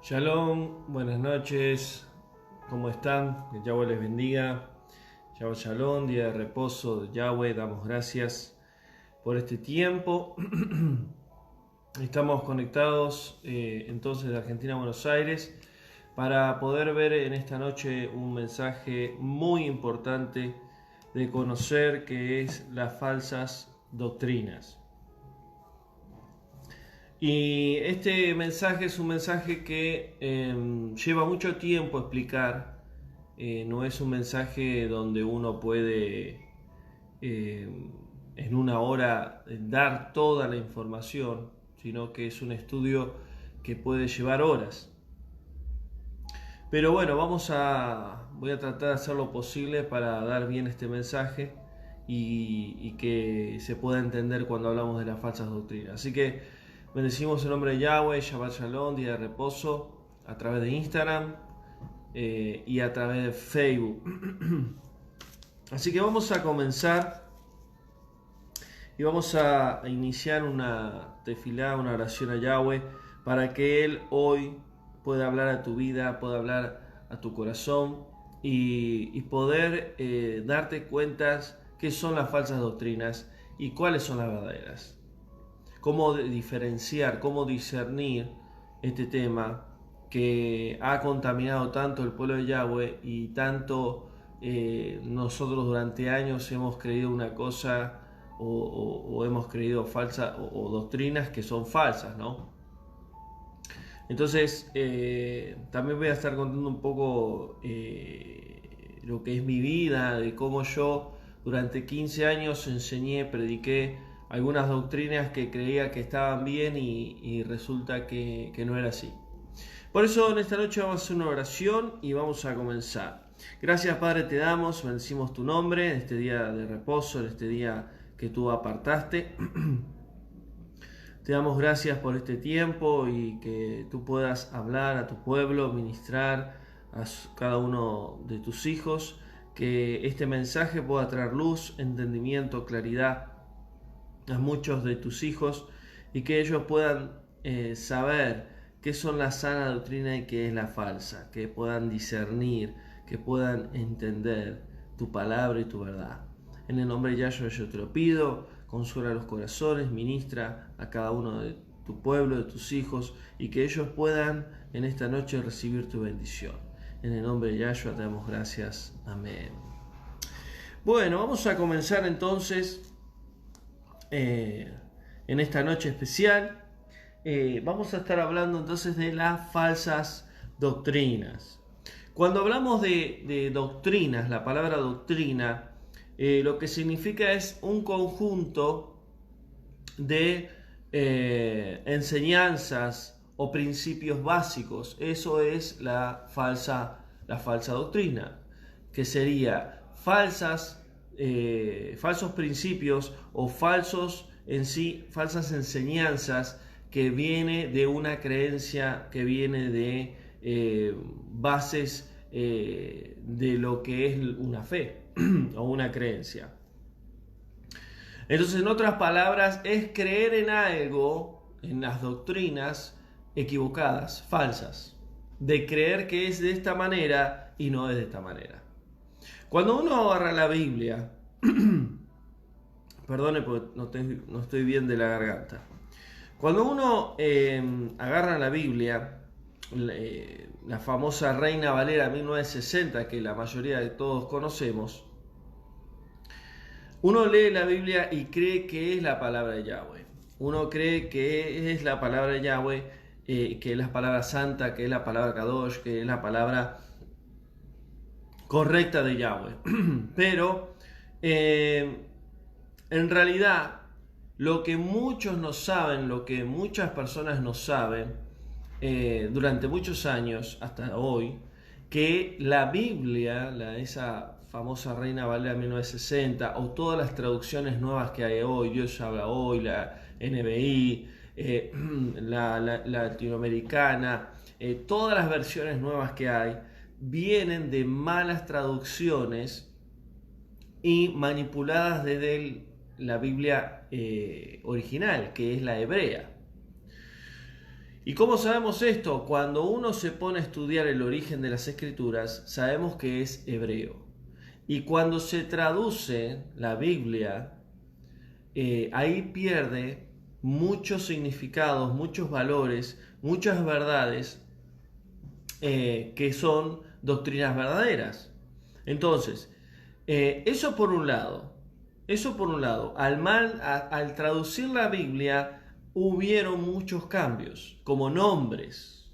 Shalom, buenas noches, ¿cómo están? Que Yahweh les bendiga. Shabbat Shalom, día de reposo de Yahweh, damos gracias por este tiempo. Estamos conectados entonces de Argentina a Buenos Aires para poder ver en esta noche un mensaje muy importante de conocer que es las falsas doctrinas. Y este mensaje es un mensaje que lleva mucho tiempo explicar. No es un mensaje donde uno puede en una hora dar toda la información, sino que es un estudio que puede llevar horas. Pero bueno, voy a tratar de hacer lo posible para dar bien este mensaje y que se pueda entender cuando hablamos de las falsas doctrinas. Así que bendecimos el nombre de Yahweh, Shabbat Shalom, día de reposo, a través de Instagram y a través de Facebook. Así que vamos a comenzar y vamos a iniciar una tefilá, una oración a Yahweh, para que Él hoy pueda hablar a tu vida, pueda hablar a tu corazón y poder darte cuentas qué son las falsas doctrinas y cuáles son las verdaderas. Cómo diferenciar, cómo discernir este tema que ha contaminado tanto el pueblo de Yahweh y tanto nosotros durante años hemos creído una cosa o hemos creído falsas o doctrinas que son falsas, ¿no? Entonces, también voy a estar contando un poco lo que es mi vida, de cómo yo durante 15 años enseñé, prediqué algunas doctrinas que creía que estaban bien y resulta que no era así. Por eso en esta noche vamos a hacer una oración y vamos a comenzar. Gracias, Padre, te damos, bendecimos tu nombre en este día de reposo, en este día que tú apartaste. Te damos gracias por este tiempo y que tú puedas hablar a tu pueblo, ministrar a cada uno de tus hijos, que este mensaje pueda traer luz, entendimiento, claridad a muchos de tus hijos y que ellos puedan saber qué son la sana doctrina y qué es la falsa, que puedan discernir, que puedan entender tu palabra y tu verdad. En el nombre de Yahshua yo te lo pido, consuela los corazones, ministra a cada uno de tu pueblo, de tus hijos, y que ellos puedan en esta noche recibir tu bendición. En el nombre de Yahshua te damos gracias. Amén. Bueno, vamos a comenzar entonces en esta noche especial. Vamos a estar hablando entonces de las falsas doctrinas. Cuando hablamos de doctrinas, la palabra doctrina lo que significa es un conjunto de enseñanzas o principios básicos. Eso es la falsa doctrina, que sería falsos principios o falsas enseñanzas que viene de una creencia, que viene de bases de lo que es una fe o una creencia. Entonces, en otras palabras, es creer en algo, en las doctrinas equivocadas, falsas, de creer que es de esta manera y no es de esta manera. Cuando uno agarra la Biblia, perdone porque no estoy bien de la garganta. Cuando uno agarra la Biblia, la famosa Reina Valera 1960, que la mayoría de todos conocemos, uno lee la Biblia y cree que es la palabra de Yahweh. Uno cree que es la palabra de Yahweh, que es la palabra santa, que es la palabra Kadosh, que es la palabra correcta de Yahweh. Pero en realidad, lo que muchos no saben, lo que muchas personas no saben, durante muchos años, hasta hoy, que la Biblia, esa famosa Reina Valera 1960, o todas las traducciones nuevas que hay hoy, Dios habla hoy, la NBI, la latinoamericana, todas las versiones nuevas que hay, vienen de malas traducciones y manipuladas desde la Biblia original, que es la hebrea. ¿Y cómo sabemos esto? Cuando uno se pone a estudiar el origen de las escrituras, sabemos que es hebreo. Y cuando se traduce la Biblia, ahí pierde muchos significados, muchos valores, muchas verdades que son doctrinas verdaderas. Entonces, eso por un lado. Al traducir la Biblia, hubieron muchos cambios, como nombres.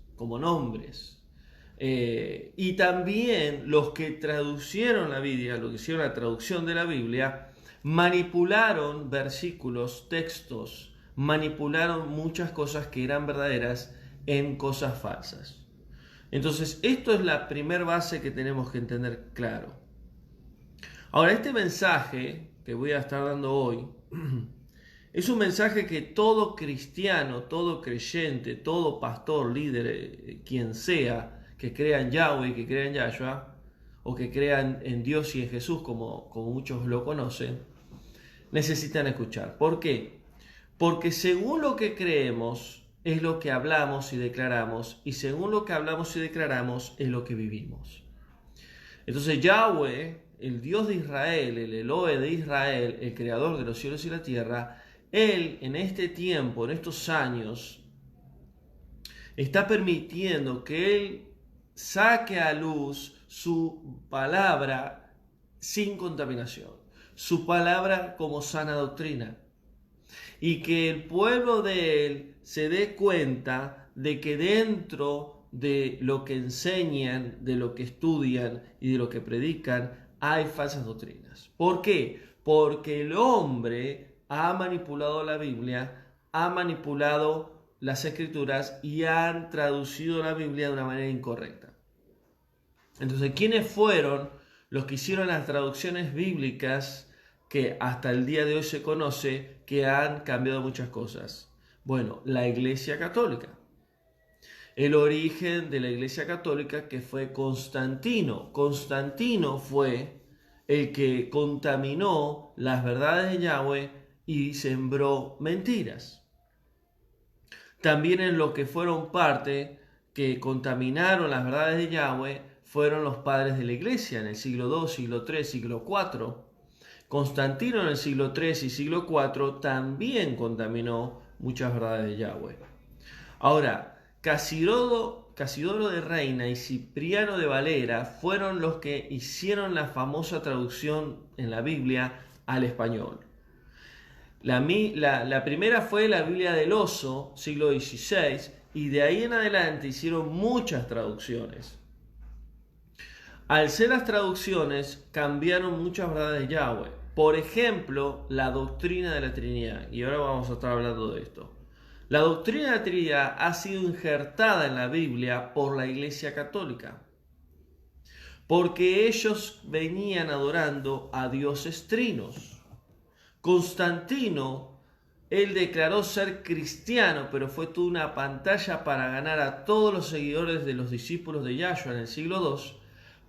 Y también los que traducieron la Biblia, los que hicieron la traducción de la Biblia, manipularon versículos, textos, manipularon muchas cosas que eran verdaderas en cosas falsas. Entonces, esto es la primera base que tenemos que entender claro. Ahora, este mensaje que voy a estar dando hoy es un mensaje que todo cristiano, todo creyente, todo pastor, líder, quien sea, que crea en Yahweh, que crea en Yahshua, o que crean en Dios y en Jesús, como muchos lo conocen, necesitan escuchar. ¿Por qué? Porque según lo que creemos es lo que hablamos y declaramos, y según lo que hablamos y declaramos es lo que vivimos. Entonces Yahweh, el Dios de Israel, el Elohe de Israel, el creador de los cielos y la tierra, Él en este tiempo, en estos años, está permitiendo que Él saque a luz su palabra sin contaminación, su palabra como sana doctrina, y que el pueblo de Él se dé cuenta de que dentro de lo que enseñan, de lo que estudian y de lo que predican, hay falsas doctrinas. ¿Por qué? Porque el hombre ha manipulado la Biblia, ha manipulado las escrituras y han traducido la Biblia de una manera incorrecta. Entonces, ¿quiénes fueron los que hicieron las traducciones bíblicas que hasta el día de hoy se conoce que han cambiado muchas cosas? Bueno, la Iglesia Católica. El origen de la Iglesia Católica, que fue Constantino. Constantino fue el que contaminó las verdades de Yahweh y sembró mentiras. También en lo que fueron parte que contaminaron las verdades de Yahweh fueron los padres de la Iglesia en el siglo II, siglo III, siglo IV. Constantino en el siglo III y siglo IV también contaminó muchas verdades de Yahweh. Ahora, Casidoro de Reina y Cipriano de Valera fueron los que hicieron la famosa traducción en la Biblia al español. La primera fue la Biblia del Oso, siglo XVI, y de ahí en adelante hicieron muchas traducciones. Al ser las traducciones, cambiaron muchas verdades de Yahweh. Por ejemplo, la doctrina de la Trinidad. Y ahora vamos a estar hablando de esto. La doctrina de la Trinidad ha sido injertada en la Biblia por la Iglesia Católica, porque ellos venían adorando a dioses trinos. Constantino, él declaró ser cristiano, pero fue toda una pantalla para ganar a todos los seguidores de los discípulos de Yahshua en el siglo II,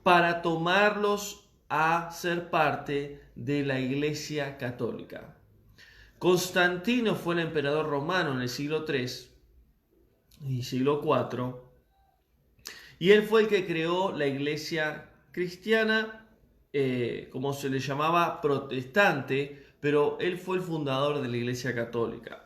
para tomarlos a ser parte de la Iglesia Católica. Constantino fue el emperador romano en el siglo III y siglo IV, y él fue el que creó la iglesia cristiana, como se le llamaba, protestante, pero él fue el fundador de la iglesia católica.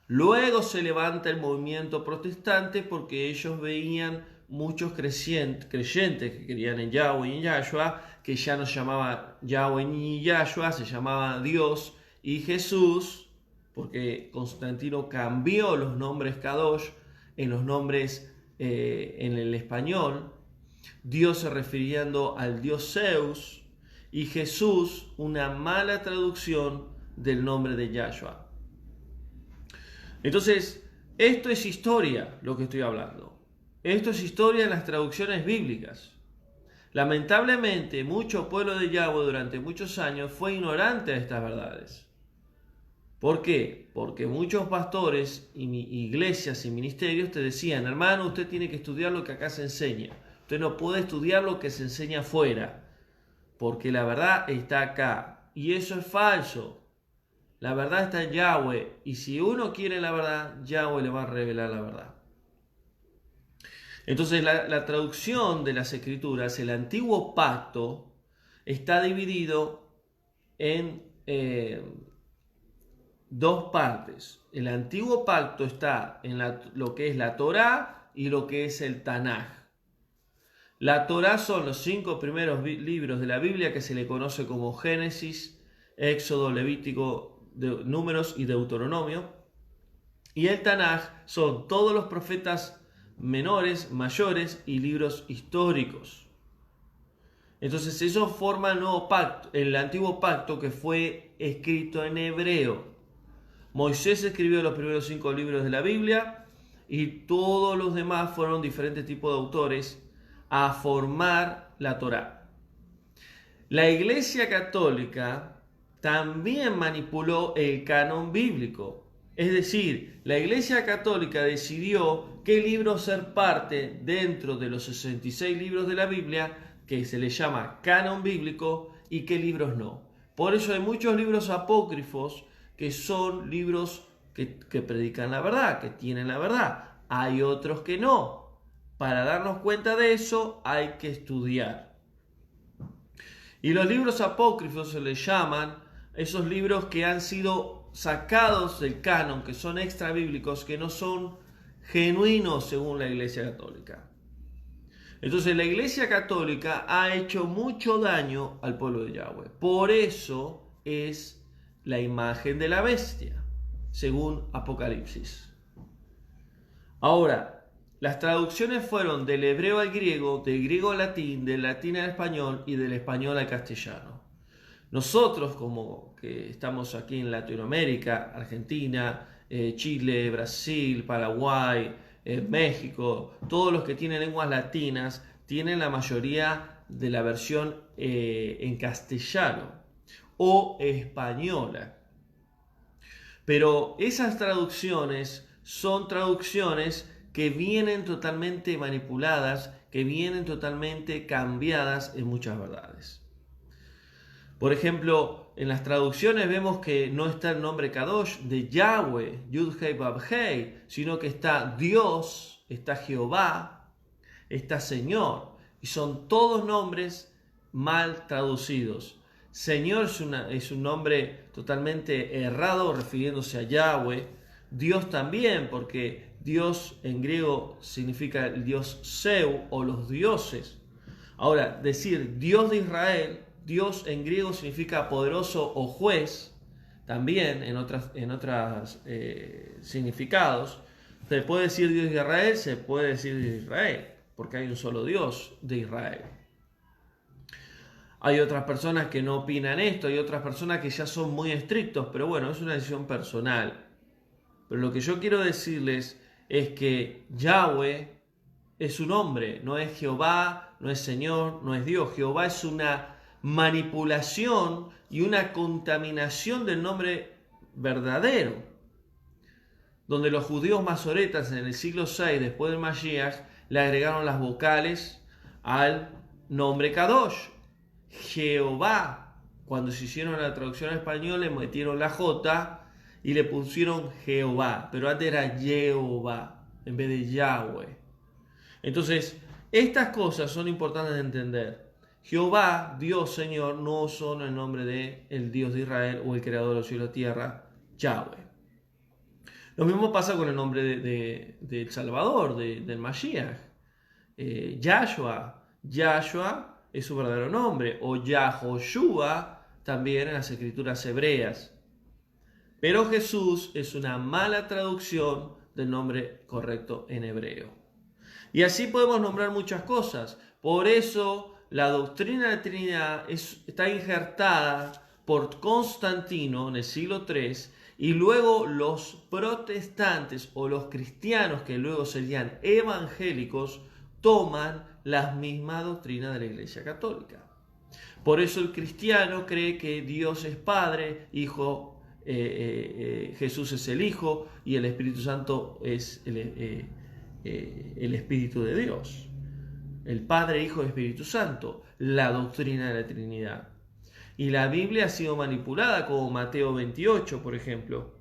Luego se levanta el movimiento protestante porque ellos veían muchos creyentes que creían en Yahweh y en Yahshua, que ya no se llamaba Yahweh ni Yahshua, se llamaba Dios y Jesús, porque Constantino cambió los nombres Kadosh en los nombres en el español, Dios refiriendo al Dios Zeus, y Jesús una mala traducción del nombre de Yahshua. Entonces, esto es historia, lo que estoy hablando. Esto es historia en las traducciones bíblicas. Lamentablemente, mucho pueblo de Yahweh durante muchos años fue ignorante a estas verdades. ¿Por qué? Porque muchos pastores y iglesias y ministerios te decían: hermano, usted tiene que estudiar lo que acá se enseña. Usted no puede estudiar lo que se enseña afuera, porque la verdad está acá. Y eso es falso. La verdad está en Yahweh. Y si uno quiere la verdad, Yahweh le va a revelar la verdad. Entonces la traducción de las Escrituras, el Antiguo Pacto, está dividido en dos partes. El Antiguo Pacto está en lo que es la Torá y lo que es el Tanaj. La Torá son los 5 primeros libros de la Biblia que se le conoce como Génesis, Éxodo, Levítico, Números y Deuteronomio. Y el Tanaj son todos los profetas menores, mayores y libros históricos. Entonces eso forma el nuevo pacto, el antiguo pacto que fue escrito en hebreo. Moisés escribió los primeros 5 libros de la Biblia y todos los demás fueron diferentes tipos de autores a formar la Torá. La Iglesia Católica también manipuló el canon bíblico. Es decir, la Iglesia Católica decidió qué libros ser parte dentro de los 66 libros de la Biblia, que se le llama canon bíblico, y qué libros no. Por eso hay muchos libros apócrifos que son libros que predican la verdad, que tienen la verdad. Hay otros que no. Para darnos cuenta de eso hay que estudiar. Y los libros apócrifos se les llaman esos libros que han sido sacados del canon, que son extra bíblicos, que no son genuinos según la Iglesia Católica. Entonces la Iglesia Católica ha hecho mucho daño al pueblo de Yahweh. Por eso es la imagen de la bestia, según Apocalipsis. Ahora, las traducciones fueron del hebreo al griego, del griego al latín, del latín al español y del español al castellano. Nosotros, como que estamos aquí en Latinoamérica, Argentina, Chile, Brasil, Paraguay, México, todos los que tienen lenguas latinas tienen la mayoría de la versión en castellano o española. Pero esas traducciones son traducciones que vienen totalmente manipuladas, que vienen totalmente cambiadas en muchas verdades. Por ejemplo, en las traducciones vemos que no está el nombre Kadosh de Yahweh, Yud-Hei Vav-Hei, sino que está Dios, está Jehová, está Señor. Y son todos nombres mal traducidos. Señor es un nombre totalmente errado refiriéndose a Yahweh. Dios también, porque Dios en griego significa el dios Seu o los dioses. Ahora, decir Dios de Israel, Dios en griego significa poderoso o juez, también en otros significados. Se puede decir Dios de Israel, se puede decir de Israel, porque hay un solo Dios de Israel. Hay otras personas que no opinan esto, hay otras personas que ya son muy estrictos, pero bueno, es una decisión personal. Pero lo que yo quiero decirles es que Yahweh es un nombre, no es Jehová, no es Señor, no es Dios. Jehová es una manipulación y una contaminación del nombre verdadero, donde los judíos masoretas en el siglo VI después del Mashiach le agregaron las vocales al nombre Kadosh. Jehová, cuando se hicieron la traducción al español le metieron la J y le pusieron Jehová, pero antes era Jehová en vez de Yahweh. Entonces, estas cosas son importantes de entender. Jehová, Dios, Señor, no son el nombre de el Dios de Israel o el creador de los cielos y la tierra, Yahweh. Lo mismo pasa con el nombre del Salvador, del Mashiach. Yahshua. Yahshua es su verdadero nombre, o Yahoshua también en las escrituras hebreas. Pero Jesús es una mala traducción del nombre correcto en hebreo. Y así podemos nombrar muchas cosas. Por eso la doctrina de la Trinidad está injertada por Constantino en el siglo III, y luego los protestantes o los cristianos, que luego serían evangélicos, toman la misma doctrina de la Iglesia Católica. Por eso el cristiano cree que Dios es Padre, Hijo, Jesús es el Hijo y el Espíritu Santo es el Espíritu de Dios. El Padre, Hijo y Espíritu Santo, la doctrina de la Trinidad. Y la Biblia ha sido manipulada, como Mateo 28, por ejemplo,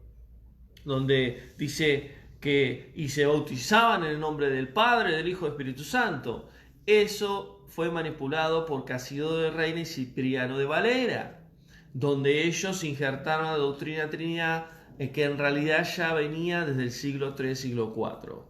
donde dice y se bautizaban en el nombre del Padre, del Hijo y del Espíritu Santo. Eso fue manipulado por Casiodoro de Reina y Cipriano de Valera, donde ellos injertaron la doctrina de Trinidad, que en realidad ya venía desde el siglo III, siglo IV.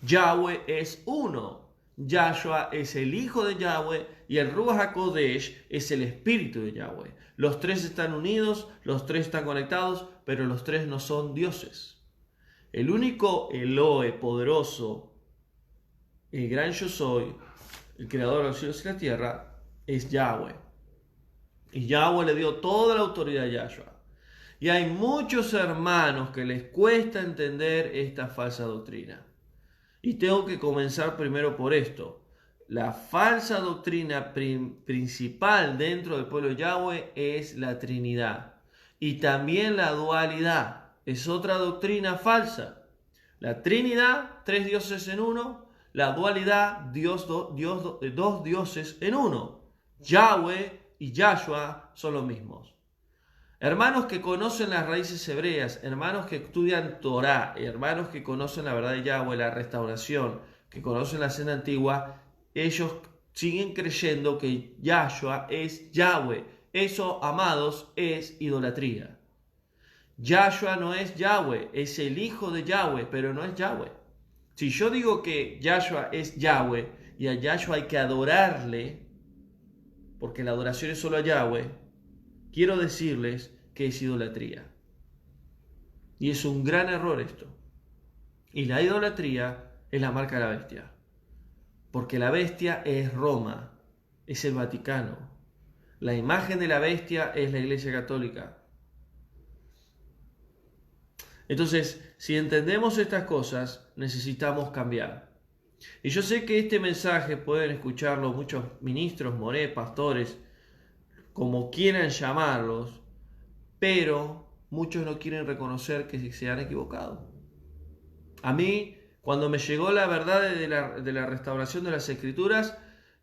Yahweh es uno, Yahshua es el Hijo de Yahweh y el Ruach HaKodesh es el Espíritu de Yahweh. Los tres están unidos, los tres están conectados, pero los tres no son dioses. El único Elohe poderoso, el gran yo soy, el creador de los cielos y la tierra, es Yahweh. Y Yahweh le dio toda la autoridad a Yahshua. Y hay muchos hermanos que les cuesta entender esta falsa doctrina. Y tengo que comenzar primero por esto. La falsa doctrina principal dentro del pueblo de Yahweh es la Trinidad. Y también la dualidad. Es otra doctrina falsa. La Trinidad, tres dioses en uno. La dualidad, dos dioses en uno. Yahweh y Yahshua son los mismos. Hermanos que conocen las raíces hebreas, hermanos que estudian Torah, hermanos que conocen la verdad de Yahweh, la restauración, que conocen la cena antigua, ellos siguen creyendo que Yahshua es Yahweh. Eso, amados, es idolatría. Yahshua no es Yahweh, es el Hijo de Yahweh, pero no es Yahweh. Si yo digo que Yahshua es Yahweh y a Yahshua hay que adorarle, porque la adoración es solo a Yahweh, quiero decirles que es idolatría. Y es un gran error esto. Y la idolatría es la marca de la bestia. Porque la bestia es Roma, es el Vaticano. La imagen de la bestia es la Iglesia Católica. Entonces, si entendemos estas cosas, necesitamos cambiar. Y yo sé que este mensaje pueden escucharlo muchos ministros, moré, pastores, como quieran llamarlos, pero muchos no quieren reconocer que se han equivocado. A mí, cuando me llegó la verdad de la restauración de las Escrituras,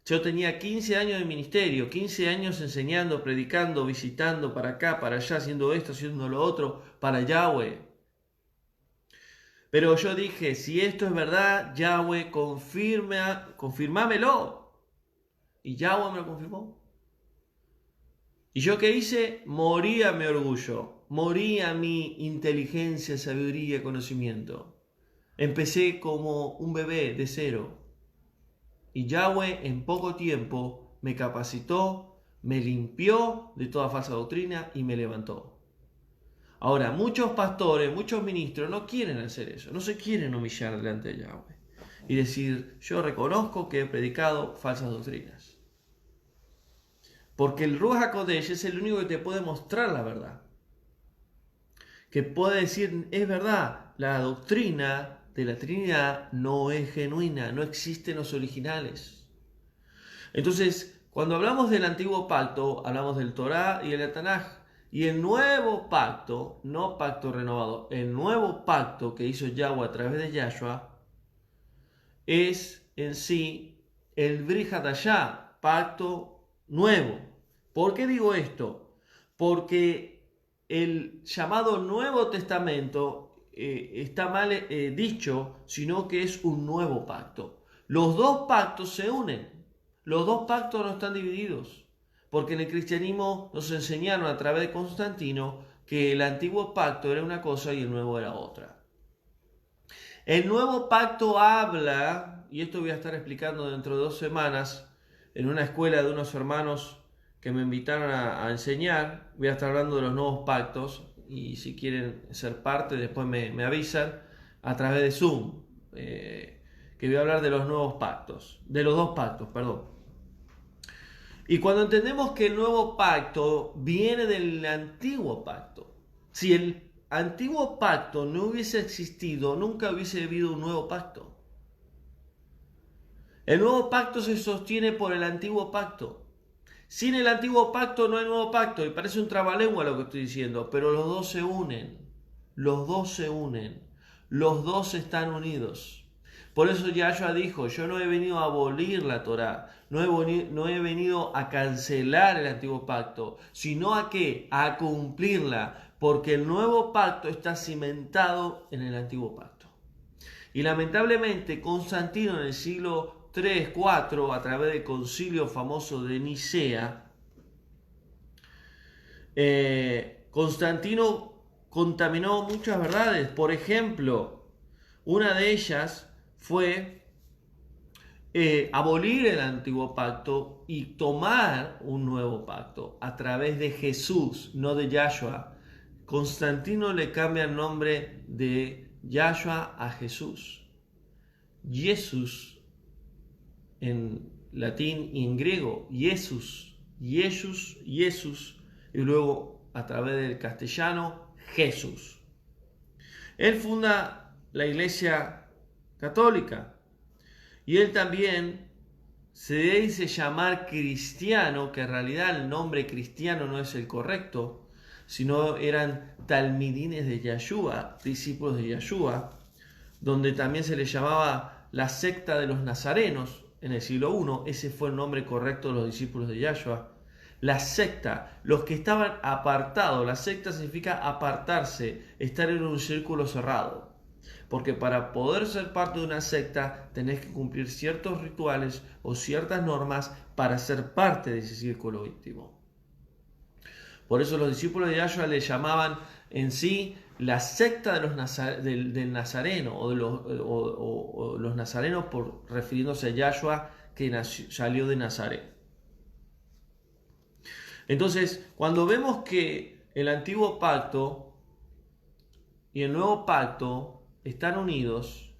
yo tenía 15 años de ministerio, 15 años enseñando, predicando, visitando para acá, para allá, haciendo esto, haciendo lo otro, para Yahweh. Pero yo dije, si esto es verdad, Yahweh, confirmámelo. Y Yahweh me lo confirmó. ¿Y yo qué hice? Morí a mi orgullo, morí a mi inteligencia, sabiduría, conocimiento. Empecé como un bebé de cero. Y Yahweh en poco tiempo me capacitó, me limpió de toda falsa doctrina y me levantó. Ahora, muchos pastores, muchos ministros no quieren hacer eso, no se quieren humillar delante de Yahweh y decir, yo reconozco que he predicado falsas doctrinas. Porque el Ruach HaKodesh es el único que te puede mostrar la verdad. Que puede decir, es verdad, la doctrina de la Trinidad no es genuina, no existen los originales. Entonces, cuando hablamos del antiguo pacto, hablamos del Torah y el Tanaj. Y el nuevo pacto, no pacto renovado, el nuevo pacto que hizo Yahweh a través de Yahshua es en sí el Brit Hadashah, pacto nuevo. ¿Por qué digo esto? Porque el llamado Nuevo Testamento está mal dicho, sino que es un nuevo pacto. Los dos pactos se unen, los dos pactos no están divididos. Porque en el cristianismo nos enseñaron a través de Constantino que el antiguo pacto era una cosa y el nuevo era otra. El nuevo pacto habla, y esto voy a estar explicando dentro de 2 semanas, en una escuela de unos hermanos que me invitaron a enseñar, voy a estar hablando de los nuevos pactos, y si quieren ser parte, después me avisan a través de Zoom, que voy a hablar de los nuevos pactos, de los 2 pactos, perdón. Y cuando entendemos que el nuevo pacto viene del antiguo pacto, si el antiguo pacto no hubiese existido, nunca hubiese habido un nuevo pacto. El nuevo pacto se sostiene por el antiguo pacto. Sin el antiguo pacto no hay nuevo pacto, y parece un trabalengua lo que estoy diciendo, pero los dos se unen, los dos se unen, los dos están unidos. Por eso Yahshua dijo, yo no he venido a abolir la Torá, no he venido a cancelar el antiguo pacto, sino a ¿qué? A cumplirla, porque el nuevo pacto está cimentado en el antiguo pacto. Y lamentablemente Constantino en el siglo 3, 4, a través del concilio famoso de Nicea, Constantino contaminó muchas verdades. Por ejemplo, una de ellas fue abolir el antiguo pacto y tomar un nuevo pacto a través de Jesús, no de Yahshua. Constantino le cambia el nombre de Yahshua a Jesús. Jesús en latín y en griego, Jesús, Jesús, Jesús, y luego a través del castellano, Jesús. Él funda la Iglesia Católica y él también se dice llamar cristiano, que en realidad el nombre cristiano no es el correcto, sino eran talmidines de Yahshua, discípulos de Yahshua, donde también se les llamaba la secta de los nazarenos en el siglo I. Ese fue el nombre correcto de los discípulos de Yahshua. La secta, los que estaban apartados. La secta significa apartarse, estar en un círculo cerrado. Porque para poder ser parte de una secta tenés que cumplir ciertos rituales o ciertas normas para ser parte de ese círculo íntimo. Por eso los discípulos de Yahshua le llamaban en sí la secta de del Nazareno o los nazarenos, refiriéndose a Yahshua que salió de Nazaret. Entonces, cuando vemos que el antiguo pacto y el nuevo pacto están unidos,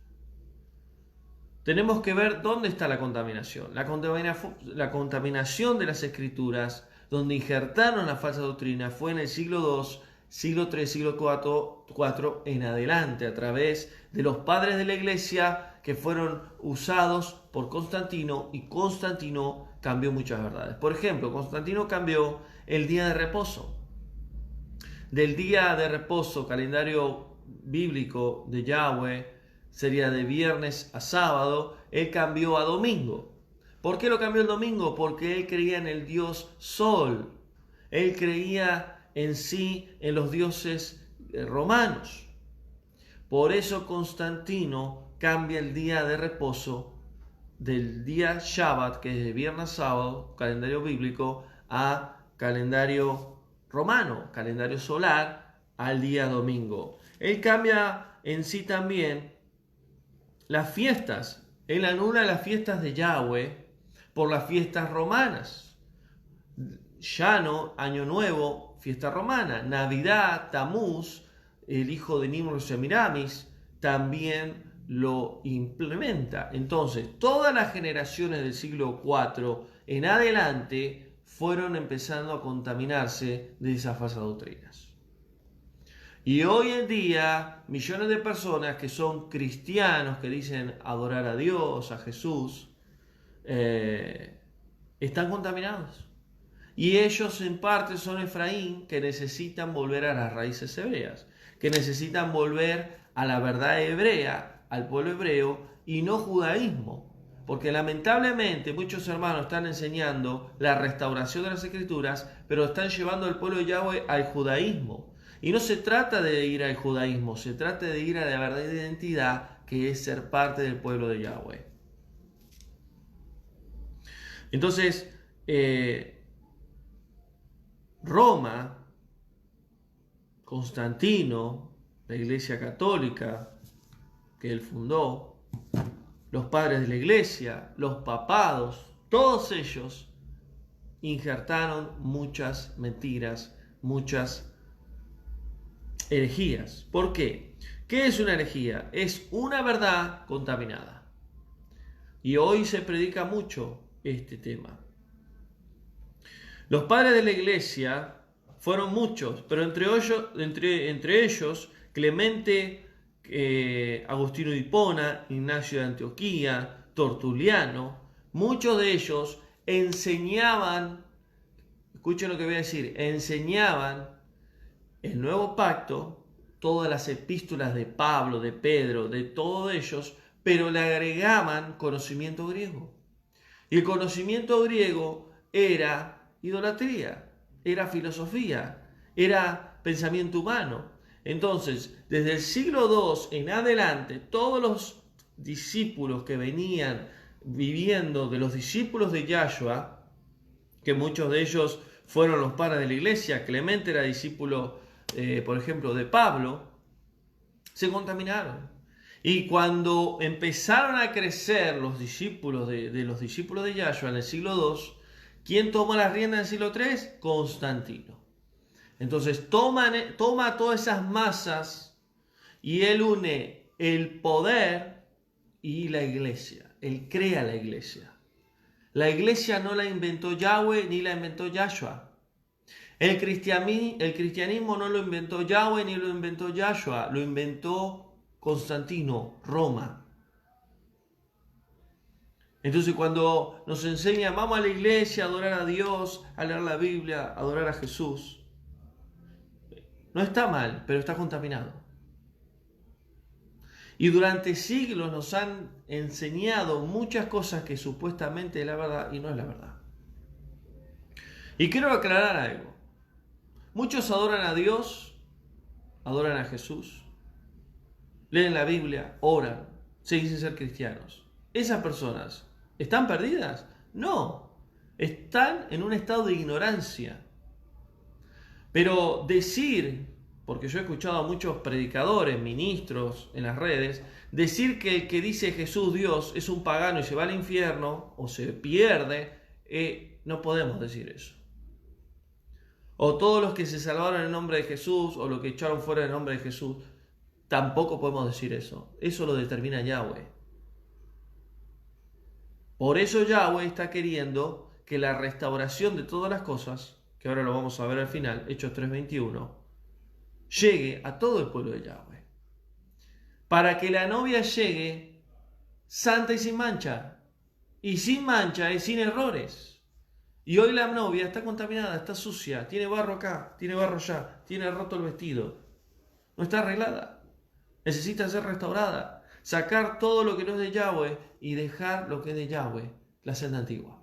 tenemos que ver dónde está la contaminación. La contaminación de las escrituras, donde injertaron la falsa doctrina, fue en el siglo II, siglo III, siglo IV en adelante, a través de los padres de la iglesia que fueron usados por Constantino, y Constantino cambió muchas verdades. Por ejemplo, Constantino cambió el día de reposo. Del día de reposo, calendario bíblico de Yahweh, sería de viernes a sábado, él cambió a domingo. ¿Por qué lo cambió el domingo? Porque él creía en el dios Sol. Él creía en sí, en los dioses romanos. Por eso Constantino cambia el día de reposo del día Shabbat, que es de viernes a sábado, calendario bíblico, a calendario romano, calendario solar, al día domingo. Él cambia en sí también las fiestas. Él anula las fiestas de Yahweh por las fiestas romanas. Llano, Año Nuevo, fiesta romana. Navidad, Tamuz, el hijo de Nimrod Semiramis, también lo implementa. Entonces, todas las generaciones del siglo IV en adelante fueron empezando a contaminarse de esas falsas doctrinas. Y hoy en día, millones de personas que son cristianos, que dicen adorar a Dios, a Jesús, están contaminados. Y ellos en parte son Efraín, que necesitan volver a las raíces hebreas, que necesitan volver a la verdad hebrea, al pueblo hebreo, y no judaísmo. Porque lamentablemente muchos hermanos están enseñando la restauración de las escrituras, pero están llevando al pueblo de Yahweh al judaísmo. Y no se trata de ir al judaísmo, se trata de ir a la verdadera identidad, que es ser parte del pueblo de Yahweh. Entonces, Roma, Constantino, la Iglesia Católica que él fundó, los padres de la Iglesia, los papados, todos ellos injertaron muchas mentiras, muchas herejías. ¿Por qué? ¿Qué es una herejía? Es una verdad contaminada. Y hoy se predica mucho este tema. Los padres de la iglesia fueron muchos, pero entre ellos Clemente, Agustino de Hipona, Ignacio de Antioquía, Tertuliano, muchos de ellos enseñaban, escuchen lo que voy a decir, enseñaban el nuevo pacto, todas las epístolas de Pablo, de Pedro, de todos ellos, pero le agregaban conocimiento griego. Y el conocimiento griego era idolatría, era filosofía, era pensamiento humano. Entonces, desde el siglo II en adelante, todos los discípulos que venían viviendo, de los discípulos de Yahshua, que muchos de ellos fueron los padres de la iglesia, Clemente era discípulo, por ejemplo, de Pablo, se contaminaron. Y cuando empezaron a crecer los discípulos de los discípulos de Yahshua en el siglo II, ¿quién tomó las riendas en el siglo III? Constantino. Entonces toma todas esas masas y él une el poder y la iglesia. Él crea la iglesia. La iglesia no la inventó Yahweh ni la inventó Yahshua. El cristianismo no lo inventó Yahweh ni lo inventó Yahshua, lo inventó Constantino, Roma. Entonces cuando nos enseñan, vamos a la iglesia a adorar a Dios, a leer la Biblia, a adorar a Jesús, no está mal, pero está contaminado. Y durante siglos nos han enseñado muchas cosas que supuestamente es la verdad y no es la verdad. Y quiero aclarar algo. Muchos adoran a Dios, adoran a Jesús, leen la Biblia, oran, se dicen ser cristianos. ¿Esas personas están perdidas? No, están en un estado de ignorancia. Pero decir, porque yo he escuchado a muchos predicadores, ministros en las redes, decir que el que dice Jesús Dios es un pagano y se va al infierno o se pierde, no podemos decir eso. O todos los que se salvaron en el nombre de Jesús o los que echaron fuera en el nombre de Jesús, tampoco podemos decir eso. Eso lo determina Yahweh. Por eso Yahweh está queriendo que la restauración de todas las cosas, que ahora lo vamos a ver al final, Hechos 3:21, llegue a todo el pueblo de Yahweh. Para que la novia llegue santa y sin mancha. Y sin mancha es sin errores. Y hoy la novia está contaminada, está sucia, tiene barro acá, tiene barro allá, tiene roto el vestido. No está arreglada. Necesita ser restaurada. Sacar todo lo que no es de Yahweh y dejar lo que es de Yahweh, la senda antigua.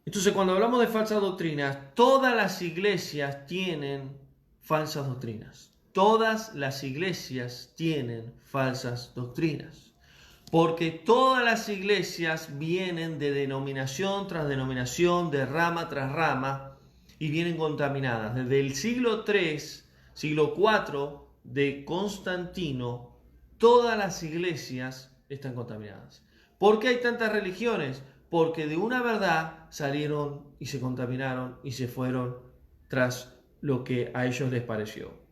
Entonces, cuando hablamos de falsas doctrinas, todas las iglesias tienen falsas doctrinas. Todas las iglesias tienen falsas doctrinas. Porque todas las iglesias vienen de denominación tras denominación, de rama tras rama, y vienen contaminadas. Desde el siglo III, siglo IV de Constantino, todas las iglesias están contaminadas. ¿Por qué hay tantas religiones? Porque de una verdad salieron y se contaminaron y se fueron tras lo que a ellos les pareció.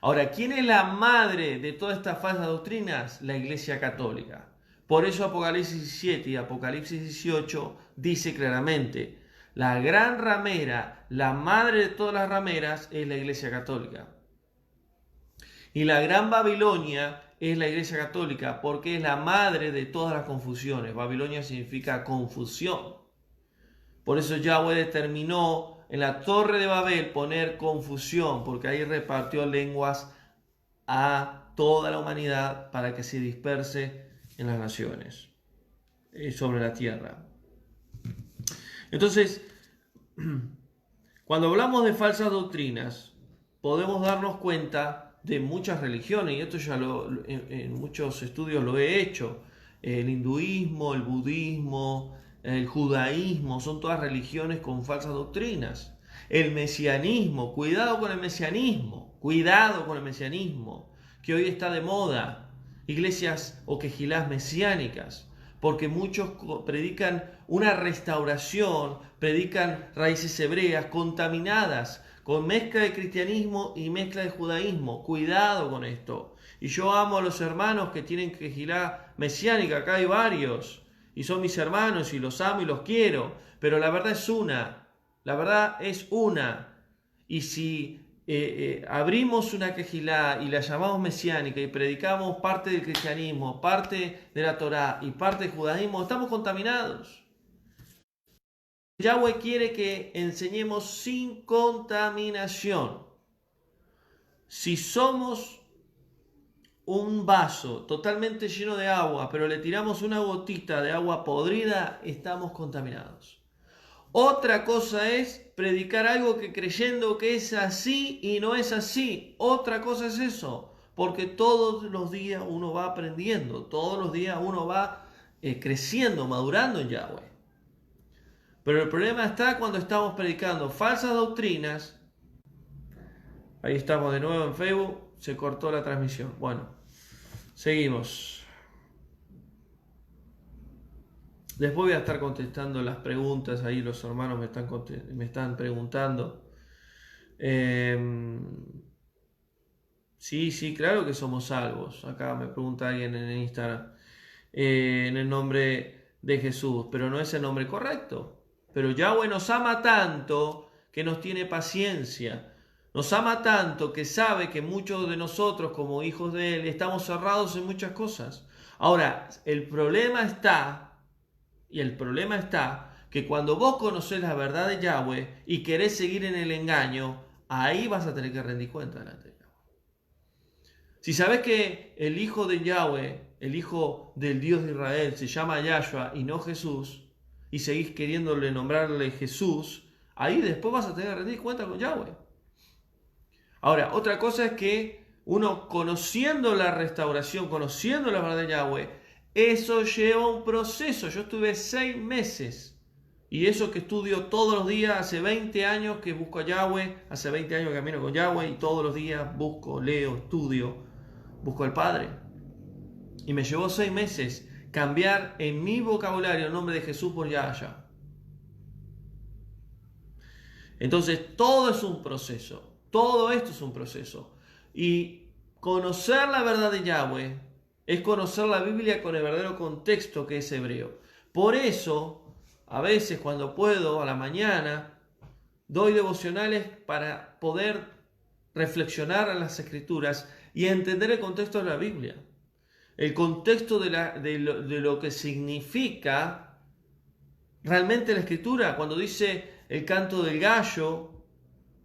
Ahora, ¿quién es la madre de todas estas falsas doctrinas? La Iglesia Católica. Por eso Apocalipsis 17 y Apocalipsis 18 dice claramente, la gran ramera, la madre de todas las rameras es la Iglesia Católica. Y la gran Babilonia es la Iglesia Católica porque es la madre de todas las confusiones. Babilonia significa confusión. Por eso Yahweh determinó en la Torre de Babel poner confusión, porque ahí repartió lenguas a toda la humanidad para que se disperse en las naciones sobre la tierra. Entonces, cuando hablamos de falsas doctrinas, podemos darnos cuenta de muchas religiones, y esto ya en muchos estudios lo he hecho. El hinduismo, el budismo, el judaísmo, son todas religiones con falsas doctrinas. El mesianismo, cuidado con el mesianismo, que hoy está de moda. Iglesias o quejilás mesiánicas, porque muchos predican una restauración, predican raíces hebreas contaminadas, con mezcla de cristianismo y mezcla de judaísmo. Cuidado con esto. Y yo amo a los hermanos que tienen quejilá mesiánica, acá hay varios, y son mis hermanos y los amo y los quiero, pero la verdad es una, y si abrimos una quejilá y la llamamos mesiánica y predicamos parte del cristianismo, parte de la Torá y parte del judaísmo, estamos contaminados. Yahweh quiere que enseñemos sin contaminación. Si somos un vaso totalmente lleno de agua, pero le tiramos una gotita de agua podrida, estamos contaminados. Otra cosa es predicar algo que creyendo que es así y no es así. Otra cosa es eso. Porque todos los días uno va aprendiendo. Todos los días uno va creciendo, madurando en Yahweh. Pero el problema está cuando estamos predicando falsas doctrinas. Ahí estamos de nuevo en Facebook. Se cortó la transmisión. Bueno, seguimos. Después voy a estar contestando las preguntas. Ahí los hermanos me están preguntando. Sí, claro que somos salvos. Acá me pregunta alguien en Instagram. En el nombre de Jesús. Pero no es el nombre correcto. Pero Yahweh nos ama tanto que nos tiene paciencia. Nos ama tanto que sabe que muchos de nosotros como hijos de Él estamos cerrados en muchas cosas. Ahora, el problema está que cuando vos conocés la verdad de Yahweh y querés seguir en el engaño, ahí vas a tener que rendir cuenta delante de Yahweh. Si sabés que el hijo de Yahweh, el hijo del Dios de Israel, se llama Yahshua y no Jesús, y seguís queriéndole nombrarle Jesús, ahí después vas a tener que rendir cuenta con Yahweh. Ahora, otra cosa es que uno conociendo la restauración, conociendo la verdad de Yahweh, eso lleva un proceso. Yo estuve 6 meses y eso que estudio todos los días, hace 20 años que busco a Yahweh, hace 20 años que camino con Yahweh y todos los días busco, leo, estudio, busco al Padre. Y me llevó 6 meses cambiar en mi vocabulario el nombre de Jesús por Yahshua. Entonces todo es un proceso. Todo esto es un proceso. Y conocer la verdad de Yahweh es conocer la Biblia con el verdadero contexto que es hebreo. Por eso, a veces cuando puedo, a la mañana, doy devocionales para poder reflexionar en las Escrituras y entender el contexto de la Biblia. El contexto de lo que significa realmente la Escritura. Cuando dice el canto del gallo,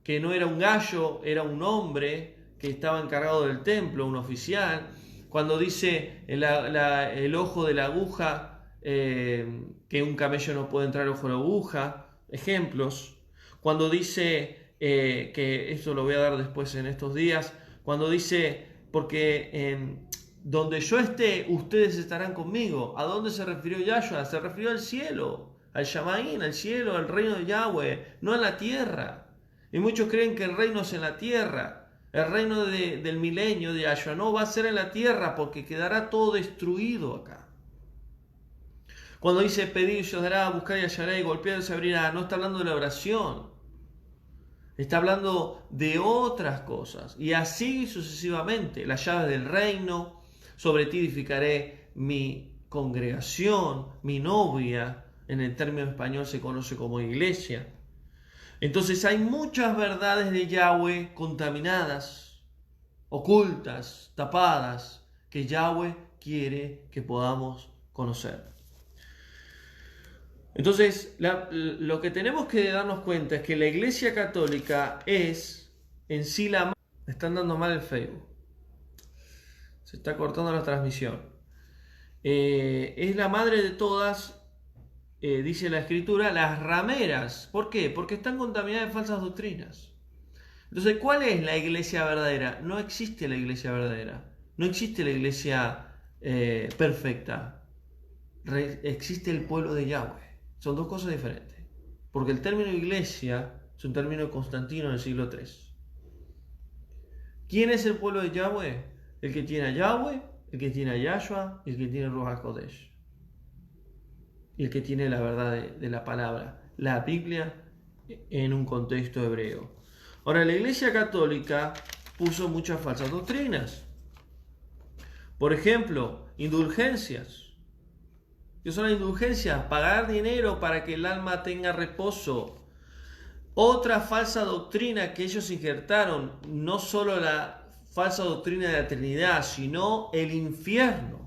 que no era un gallo, era un hombre que estaba encargado del templo, un oficial. Cuando dice el ojo de la aguja, que un camello no puede entrar al ojo de la aguja, ejemplos. Cuando dice, que esto lo voy a dar después en estos días, cuando dice, porque donde yo esté, ustedes estarán conmigo. ¿A dónde se refirió Yahshua? Se refirió al cielo, al Shamaín, al cielo, al reino de Yahweh, no a la tierra. Y muchos creen que el reino es en la tierra. El reino del milenio de Yahshua no va a ser en la tierra porque quedará todo destruido acá. Cuando dice pedir y se os dará, buscar y hallaré, golpear y se abrirá, no está hablando de la oración. Está hablando de otras cosas. Y así sucesivamente. Las llaves del reino, sobre ti edificaré mi congregación, mi novia. En el término español se conoce como iglesia. Entonces hay muchas verdades de Yahweh contaminadas, ocultas, tapadas, que Yahweh quiere que podamos conocer. Entonces, lo que tenemos que darnos cuenta es que la Iglesia Católica es en sí la... Me están dando mal el Facebook. Se está cortando la transmisión. Es la madre de todas... dice la Escritura, las rameras. ¿Por qué? Porque están contaminadas de falsas doctrinas. Entonces, ¿cuál es la iglesia verdadera? No existe la iglesia verdadera. No existe la iglesia perfecta. Existe el pueblo de Yahweh. Son dos cosas diferentes. Porque el término iglesia es un término de Constantino del siglo III. ¿Quién es el pueblo de Yahweh? El que tiene a Yahweh, el que tiene a Yahshua y el que tiene Ruach HaKodesh. Y el que tiene la verdad de la palabra, la Biblia en un contexto hebreo. Ahora, la Iglesia Católica puso muchas falsas doctrinas. Por ejemplo, indulgencias. ¿Qué son las indulgencias? Pagar dinero para que el alma tenga reposo. Otra falsa doctrina que ellos injertaron, no solo la falsa doctrina de la Trinidad, sino el infierno.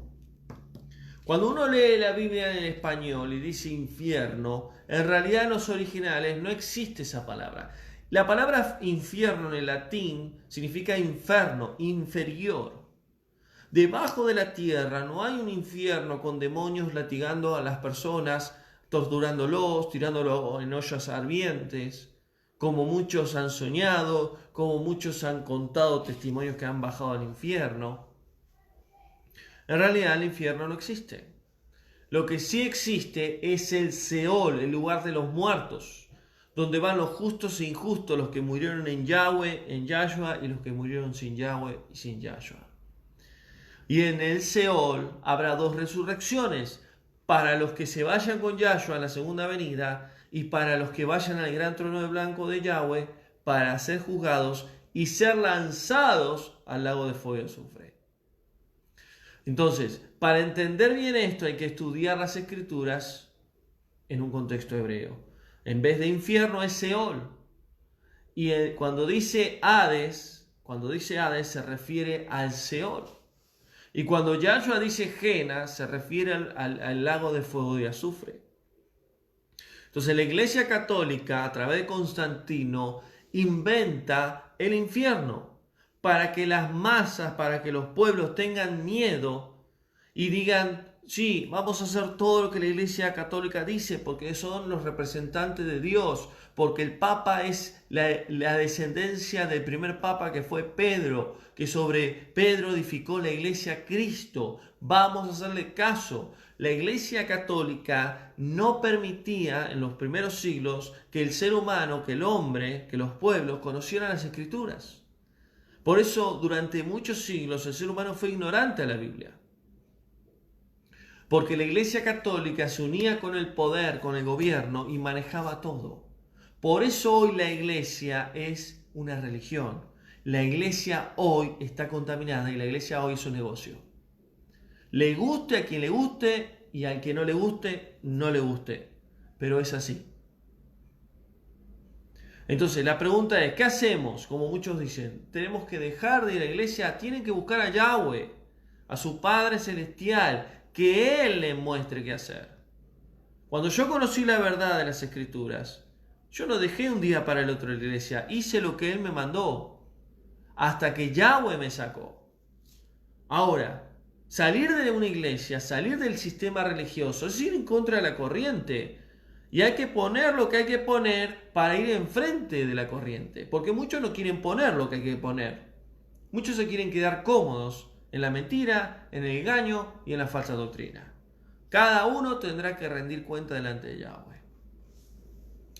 Cuando uno lee la Biblia en español y dice infierno, en realidad en los originales no existe esa palabra. La palabra infierno en el latín significa inferno, inferior. Debajo de la tierra no hay un infierno con demonios latigando a las personas, torturándolos, tirándolos en ollas ardientes, como muchos han soñado, como muchos han contado testimonios que han bajado al infierno. En realidad el infierno no existe. Lo que sí existe es el Seol, el lugar de los muertos, donde van los justos e injustos, los que murieron en Yahweh, en Yahshua, y los que murieron sin Yahweh y sin Yahshua. Y en el Seol habrá dos resurrecciones, para los que se vayan con Yahshua en la segunda venida y para los que vayan al gran trono de blanco de Yahweh para ser juzgados y ser lanzados al lago de fuego y azufre. Entonces, para entender bien esto hay que estudiar las escrituras en un contexto hebreo. En vez de infierno es Seol. Y cuando dice Hades se refiere al Seol. Y cuando Yahshua dice Jena, se refiere al lago de fuego y azufre. Entonces la Iglesia Católica, a través de Constantino, inventa el infierno para que las masas, para que los pueblos tengan miedo y digan, sí, vamos a hacer todo lo que la Iglesia Católica dice, porque son los representantes de Dios, porque el Papa es la descendencia del primer Papa que fue Pedro, que sobre Pedro edificó la Iglesia Cristo. Vamos a hacerle caso. La Iglesia Católica no permitía en los primeros siglos que el ser humano, que el hombre, que los pueblos conocieran las Escrituras. Por eso durante muchos siglos el ser humano fue ignorante a la Biblia. Porque la Iglesia Católica se unía con el poder, con el gobierno y manejaba todo. Por eso hoy la Iglesia es una religión. La Iglesia hoy está contaminada y la Iglesia hoy es un negocio. Le guste a quien le guste y al que no le guste, no le guste. Pero es así. Entonces la pregunta es, ¿qué hacemos? Como muchos dicen, tenemos que dejar de ir a la iglesia, tienen que buscar a Yahweh, a su Padre Celestial, que Él les muestre qué hacer. Cuando yo conocí la verdad de las Escrituras, yo no dejé un día para el otro la iglesia, hice lo que Él me mandó, hasta que Yahweh me sacó. Ahora, salir de una iglesia, salir del sistema religioso, es ir en contra de la corriente. Y hay que poner lo que hay que poner para ir enfrente de la corriente. Porque muchos no quieren poner lo que hay que poner. Muchos se quieren quedar cómodos en la mentira, en el engaño y en la falsa doctrina. Cada uno tendrá que rendir cuenta delante de Yahweh.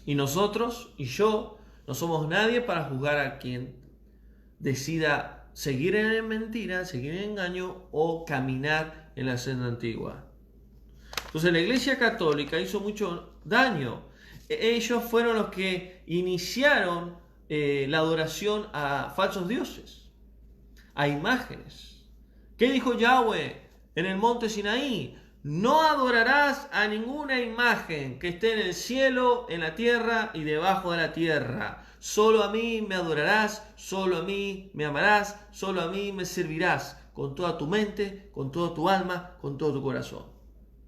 Y nosotros y yo no somos nadie para juzgar a quien decida seguir en la mentira, seguir en el engaño o caminar en la senda antigua. Entonces la Iglesia Católica hizo mucho daño. Ellos fueron los que iniciaron la adoración a falsos dioses, a imágenes. ¿Qué dijo Yahweh en el monte Sinaí? No adorarás a ninguna imagen que esté en el cielo, en la tierra y debajo de la tierra. Solo a mí me adorarás, solo a mí me amarás, solo a mí me servirás con toda tu mente, con toda tu alma, con todo tu corazón.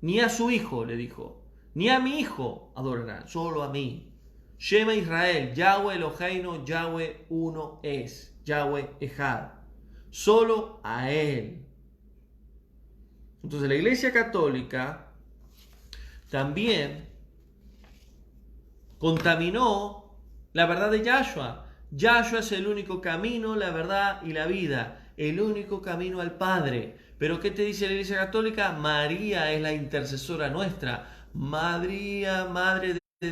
Ni a su hijo le dijo, ni a mi hijo adorarán, solo a mí. Shema Israel, Yahweh Eloheinu, Yahweh uno es, Yahweh Echad. Solo a Él. Entonces la Iglesia Católica también contaminó la verdad de Yahshua. Yahshua es el único camino, la verdad y la vida, el único camino al Padre. Pero ¿qué te dice la Iglesia Católica? María es la intercesora nuestra. María, Madre de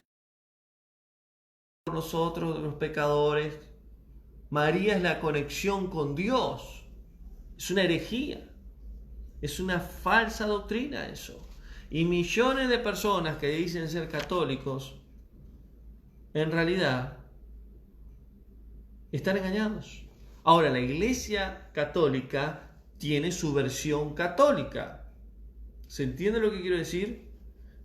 nosotros, de los pecadores. María es la conexión con Dios. Es una herejía. Es una falsa doctrina eso. Y millones de personas que dicen ser católicos, en realidad, están engañados. Ahora, la Iglesia Católica tiene su versión católica. ¿Se entiende lo que quiero decir?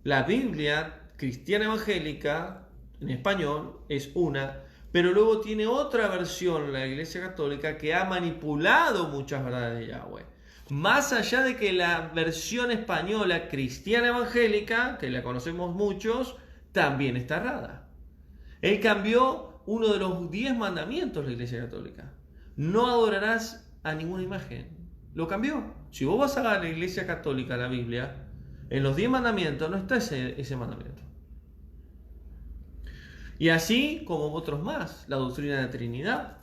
La Biblia cristiana evangélica, en español, es una, pero luego tiene otra versión, la Iglesia Católica, que ha manipulado muchas verdades de Yahweh. Más allá de que la versión española cristiana evangélica, que la conocemos muchos, también está errada. Él cambió uno de los 10 mandamientos de la Iglesia Católica. No adorarás a ninguna imagen. Lo cambió. Si vos vas a la Iglesia Católica, la Biblia, En los 10 mandamientos no está ese mandamiento. Y así como otros más, la doctrina de la Trinidad.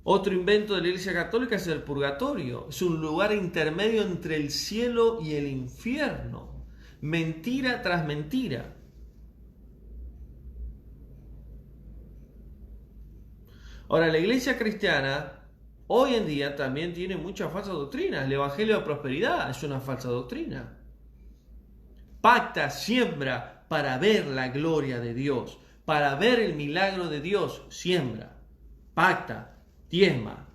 Otro invento de la Iglesia Católica es el purgatorio. Es un lugar intermedio entre el cielo y el infierno. Mentira tras mentira. Ahora, la Iglesia cristiana hoy en día también tiene muchas falsas doctrinas. El Evangelio de Prosperidad es una falsa doctrina. Pacta, siembra para ver la gloria de Dios, para ver el milagro de Dios, siembra, pacta, diezma.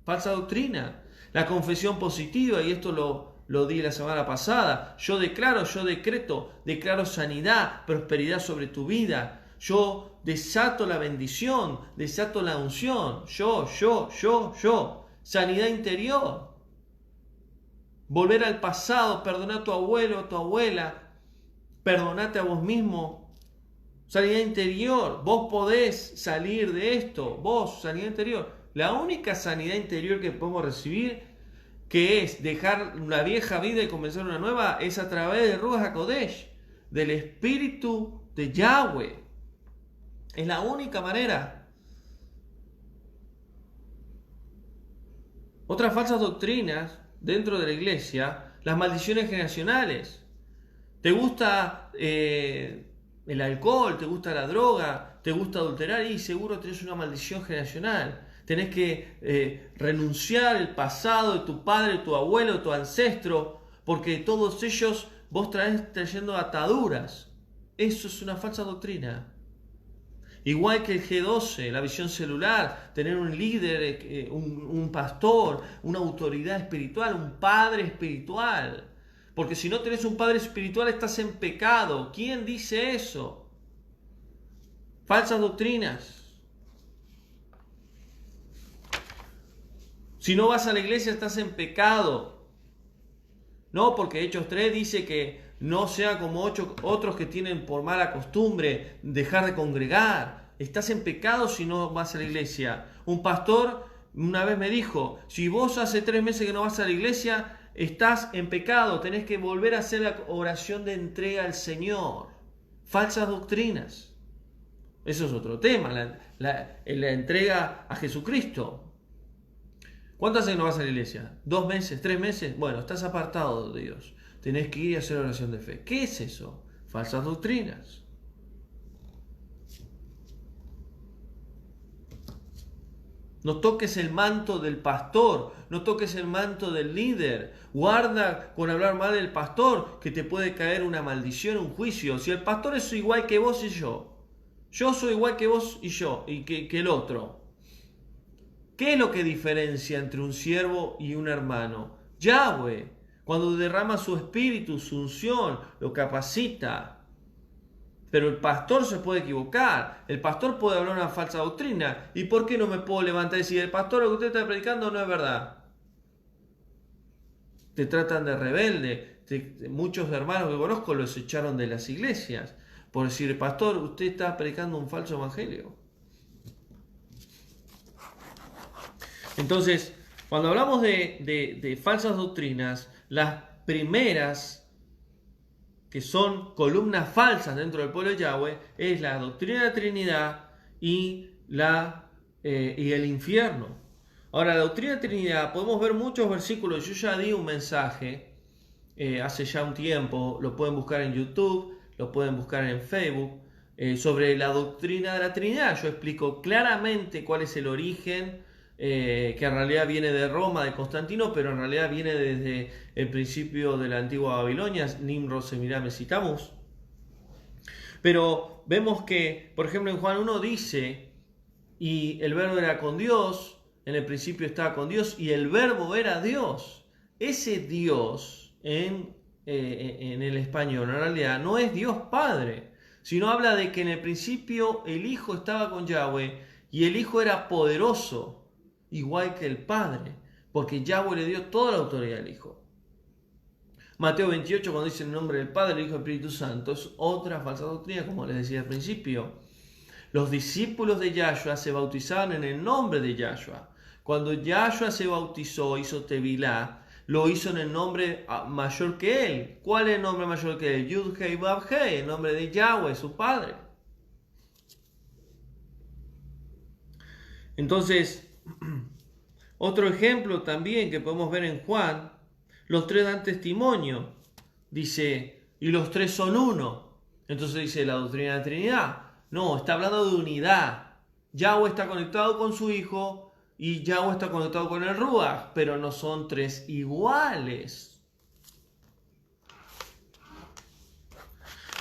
Falsa doctrina. La confesión positiva, y esto lo di la semana pasada. Yo decreto, declaro sanidad, prosperidad sobre tu vida. Yo desato la bendición, desato la unción. Yo. Sanidad interior. Volver al pasado, perdonar a tu abuelo, a tu abuela. Perdonate a vos mismo. Sanidad interior. Vos podés salir de esto. Vos, sanidad interior. La única sanidad interior que podemos recibir, que es dejar la vieja vida y comenzar una nueva, es a través de Ruach HaKodesh, del Espíritu de Yahweh. Es la única manera. Otras falsas doctrinas dentro de la iglesia, las maldiciones generacionales. ¿Te gusta el alcohol? ¿Te gusta la droga? ¿Te gusta adulterar? Y seguro tenés una maldición generacional. Tenés que renunciar al pasado de tu padre, de tu abuelo, de tu ancestro, porque todos ellos vos traes trayendo ataduras. Eso es una falsa doctrina. Igual que el G12, la visión celular, tener un líder, un pastor, una autoridad espiritual, un padre espiritual. Porque si no tenés un padre espiritual estás en pecado. ¿Quién dice eso? Falsas doctrinas. Si no vas a la iglesia estás en pecado. No, porque Hechos 3 dice que no sea como otros que tienen por mala costumbre dejar de congregar. Estás en pecado si no vas a la iglesia. Un pastor una vez me dijo, si vos hace 3 meses que no vas a la iglesia, estás en pecado. Tenés que volver a hacer la oración de entrega al Señor. Falsas doctrinas. Eso es otro tema, la entrega a Jesucristo. ¿Cuánto hace que no vas a la iglesia? 2 meses, 3 meses. Bueno, estás apartado de Dios. Tenés que ir y hacer oración de fe. ¿Qué es eso? Falsas doctrinas. No toques el manto del pastor, no toques el manto del líder. Guarda con hablar mal del pastor, que te puede caer una maldición, un juicio. Si el pastor es igual que vos y yo soy igual que vos y yo, y que el otro. ¿Qué es lo que diferencia entre un siervo y un hermano? Yahweh, cuando derrama su espíritu, su unción, lo capacita. Pero el pastor se puede equivocar, el pastor puede hablar una falsa doctrina. ¿Y por qué no me puedo levantar y decir, el pastor lo que usted está predicando no es verdad? Te tratan de rebelde. Muchos hermanos que conozco los echaron de las iglesias por decir, pastor, usted está predicando un falso evangelio. Entonces, cuando hablamos de falsas doctrinas, las primeras que son columnas falsas dentro del pueblo de Yahweh es la doctrina de la Trinidad y el infierno. Ahora, la doctrina de la Trinidad, podemos ver muchos versículos. Yo ya di un mensaje hace ya un tiempo, lo pueden buscar en YouTube, lo pueden buscar en Facebook, sobre la doctrina de la Trinidad. Yo explico claramente cuál es el origen, que en realidad viene de Roma, de Constantino, pero en realidad viene desde el principio de la antigua Babilonia, Nimrod, Semiramis y Tamuz. Pero vemos que, por ejemplo, en Juan 1 dice, y el verbo era con Dios, en el principio estaba con Dios, y el verbo era Dios. Ese Dios, en el español, en realidad, no es Dios Padre, sino habla de que en el principio el Hijo estaba con Yahweh, y el Hijo era poderoso, igual que el Padre, porque Yahweh le dio toda la autoridad al Hijo. Mateo 28, cuando dice el nombre del Padre, el Hijo y el Espíritu Santo, es otra falsa doctrina, como les decía al principio. Los discípulos de Yahshua se bautizaban en el nombre de Yahshua. Cuando Yahshua se bautizó, hizo tevilá, lo hizo en el nombre mayor que él. ¿Cuál es el nombre mayor que él? Yud-Hei Vav-Hei, el nombre de Yahweh, su padre. Entonces, otro ejemplo también que podemos ver en Juan, los tres dan testimonio. Dice, y los tres son uno. Entonces dice la doctrina de la Trinidad. No, está hablando de unidad. Yahweh está conectado con su Hijo y Yahweh está conectado con el Ruach, pero no son tres iguales.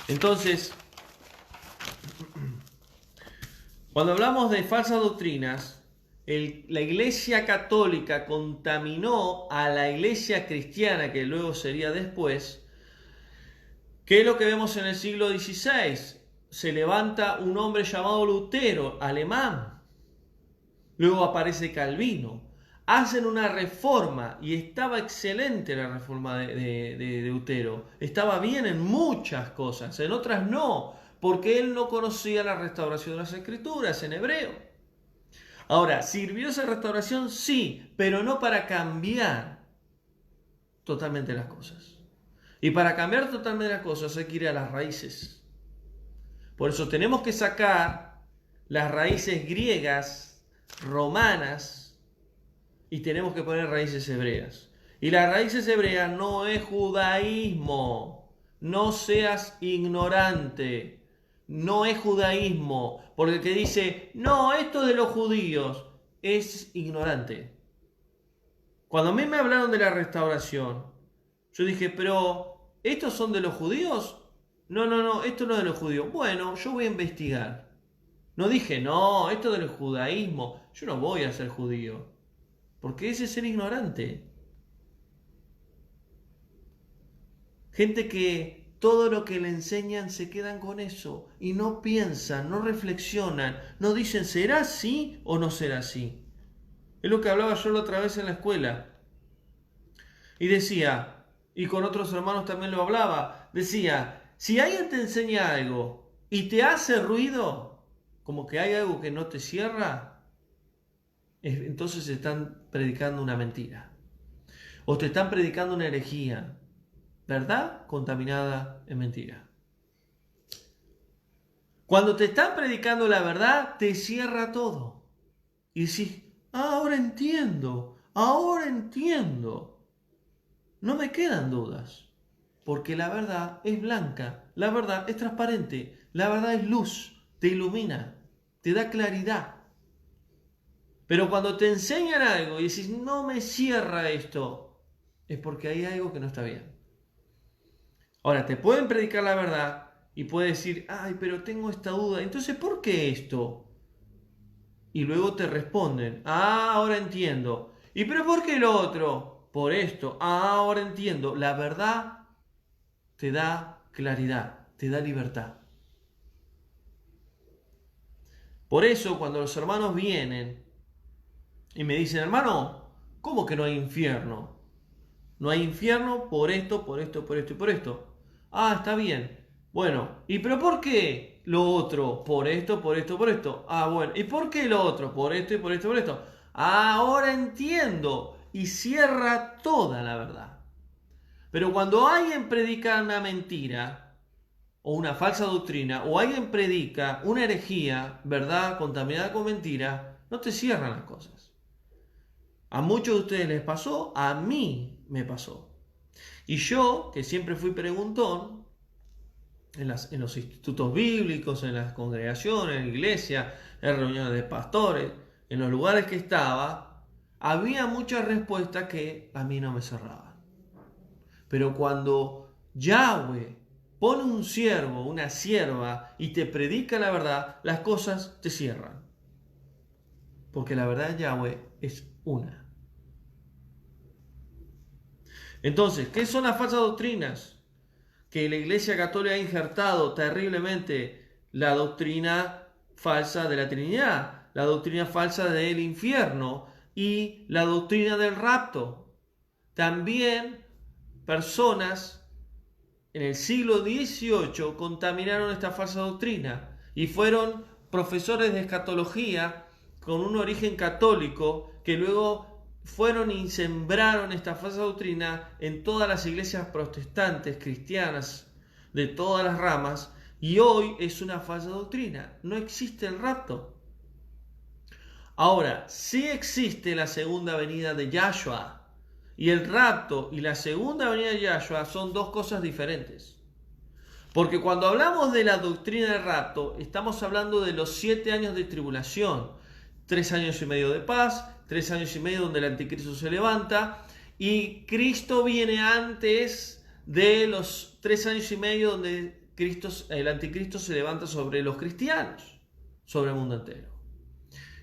Entonces, cuando hablamos de falsas doctrinas, la Iglesia Católica contaminó a la Iglesia Cristiana, que luego sería después. ¿Qué es lo que vemos en el siglo XVI? Se levanta un hombre llamado Lutero, alemán. Luego aparece Calvino. Hacen una reforma y estaba excelente la reforma de Lutero. Estaba bien en muchas cosas, en otras no, porque él no conocía la restauración de las Escrituras en hebreo. Ahora, ¿sirvió esa restauración? Sí, pero no para cambiar totalmente las cosas. Y para cambiar totalmente las cosas hay que ir a las raíces. Por eso tenemos que sacar las raíces griegas, romanas, y tenemos que poner raíces hebreas. Y las raíces hebreas no es judaísmo. No seas ignorante. No es judaísmo. Porque el que dice, no, esto de los judíos, es ignorante. Cuando a mí me hablaron de la restauración, yo dije, pero ¿estos son de los judíos? No, esto no es de los judíos. Bueno, yo voy a investigar. No dije, no, esto del judaísmo. Yo no voy a ser judío. Porque ese es ser ignorante. Gente que todo lo que le enseñan se quedan con eso. Y no piensan, no reflexionan. No dicen, ¿será así o no será así? Es lo que hablaba yo la otra vez en la escuela. Y decía, y con otros hermanos también lo hablaba, decía, si alguien te enseña algo y te hace ruido, como que hay algo que no te cierra, entonces están predicando una mentira. O te están predicando una herejía. ¿Verdad? Contaminada en mentira. Cuando te están predicando la verdad, te cierra todo. Y decís, ahora entiendo. No me quedan dudas. Porque la verdad es blanca, la verdad es transparente, la verdad es luz, te ilumina, te da claridad. Pero cuando te enseñan algo y decís, no me cierra esto, es porque hay algo que no está bien. Ahora, te pueden predicar la verdad y puedes decir, ay, pero tengo esta duda, entonces, ¿por qué esto? Y luego te responden, ahora entiendo. ¿Y pero por qué lo otro? Por esto, ahora entiendo. La verdad te da claridad, te da libertad. Por eso, cuando los hermanos vienen y me dicen, hermano, ¿cómo que no hay infierno? No hay infierno por esto, por esto, por esto y por esto. Ah, está bien. Bueno, ¿y pero por qué lo otro? Por esto, por esto, por esto. Ah, bueno. ¿Y por qué lo otro? Por esto y por esto, por esto. Ahora entiendo. Y cierra toda la verdad. Pero cuando alguien predica una mentira o una falsa doctrina, o alguien predica una herejía, verdad contaminada con mentira, no te cierran las cosas. A muchos de ustedes les pasó, a mí me pasó. Y yo, que siempre fui preguntón, en los institutos bíblicos, en las congregaciones, en la iglesia, en reuniones de pastores, en los lugares que estaba, había muchas respuestas que a mí no me cerraban. Pero cuando Yahweh pone un siervo, una sierva, y te predica la verdad, las cosas te cierran. Porque la verdad de Yahweh es una. Entonces, ¿qué son las falsas doctrinas? Que la Iglesia Católica ha injertado terriblemente la doctrina falsa de la Trinidad, la doctrina falsa del infierno y la doctrina del rapto. También personas en el siglo XVIII contaminaron esta falsa doctrina y fueron profesores de escatología con un origen católico que luego fueron y sembraron esta falsa doctrina en todas las iglesias protestantes, cristianas, de todas las ramas, y hoy es una falsa doctrina. No existe el rapto. Ahora, sí existe la segunda venida de Yahshua, y el rapto y la segunda venida de Yahshua son dos cosas diferentes. Porque cuando hablamos de la doctrina del rapto, estamos hablando de los 7 años de tribulación, 3 años y medio de paz, 3 años y medio donde el anticristo se levanta, y Cristo viene antes de los 3 años y medio donde el anticristo se levanta sobre los cristianos, sobre el mundo entero.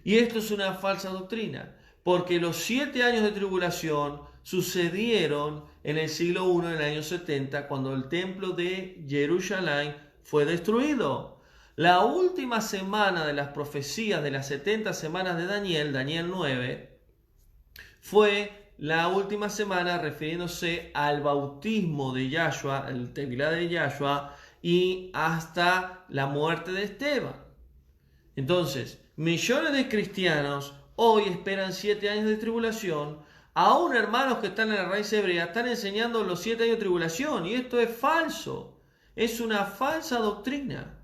Y esto es una falsa doctrina, porque los 7 años de tribulación sucedieron en el siglo I, en el año 70, cuando el templo de Jerusalén fue destruido. La última semana de las profecías de las 70 semanas de Daniel, Daniel 9, fue la última semana refiriéndose al bautismo de Yahshua, el Tevilá de Yahshua, y hasta la muerte de Esteban. Entonces, millones de cristianos hoy esperan 7 años de tribulación. Aún hermanos que están en la raíz hebrea están enseñando los 7 años de tribulación, y esto es falso. Es una falsa doctrina.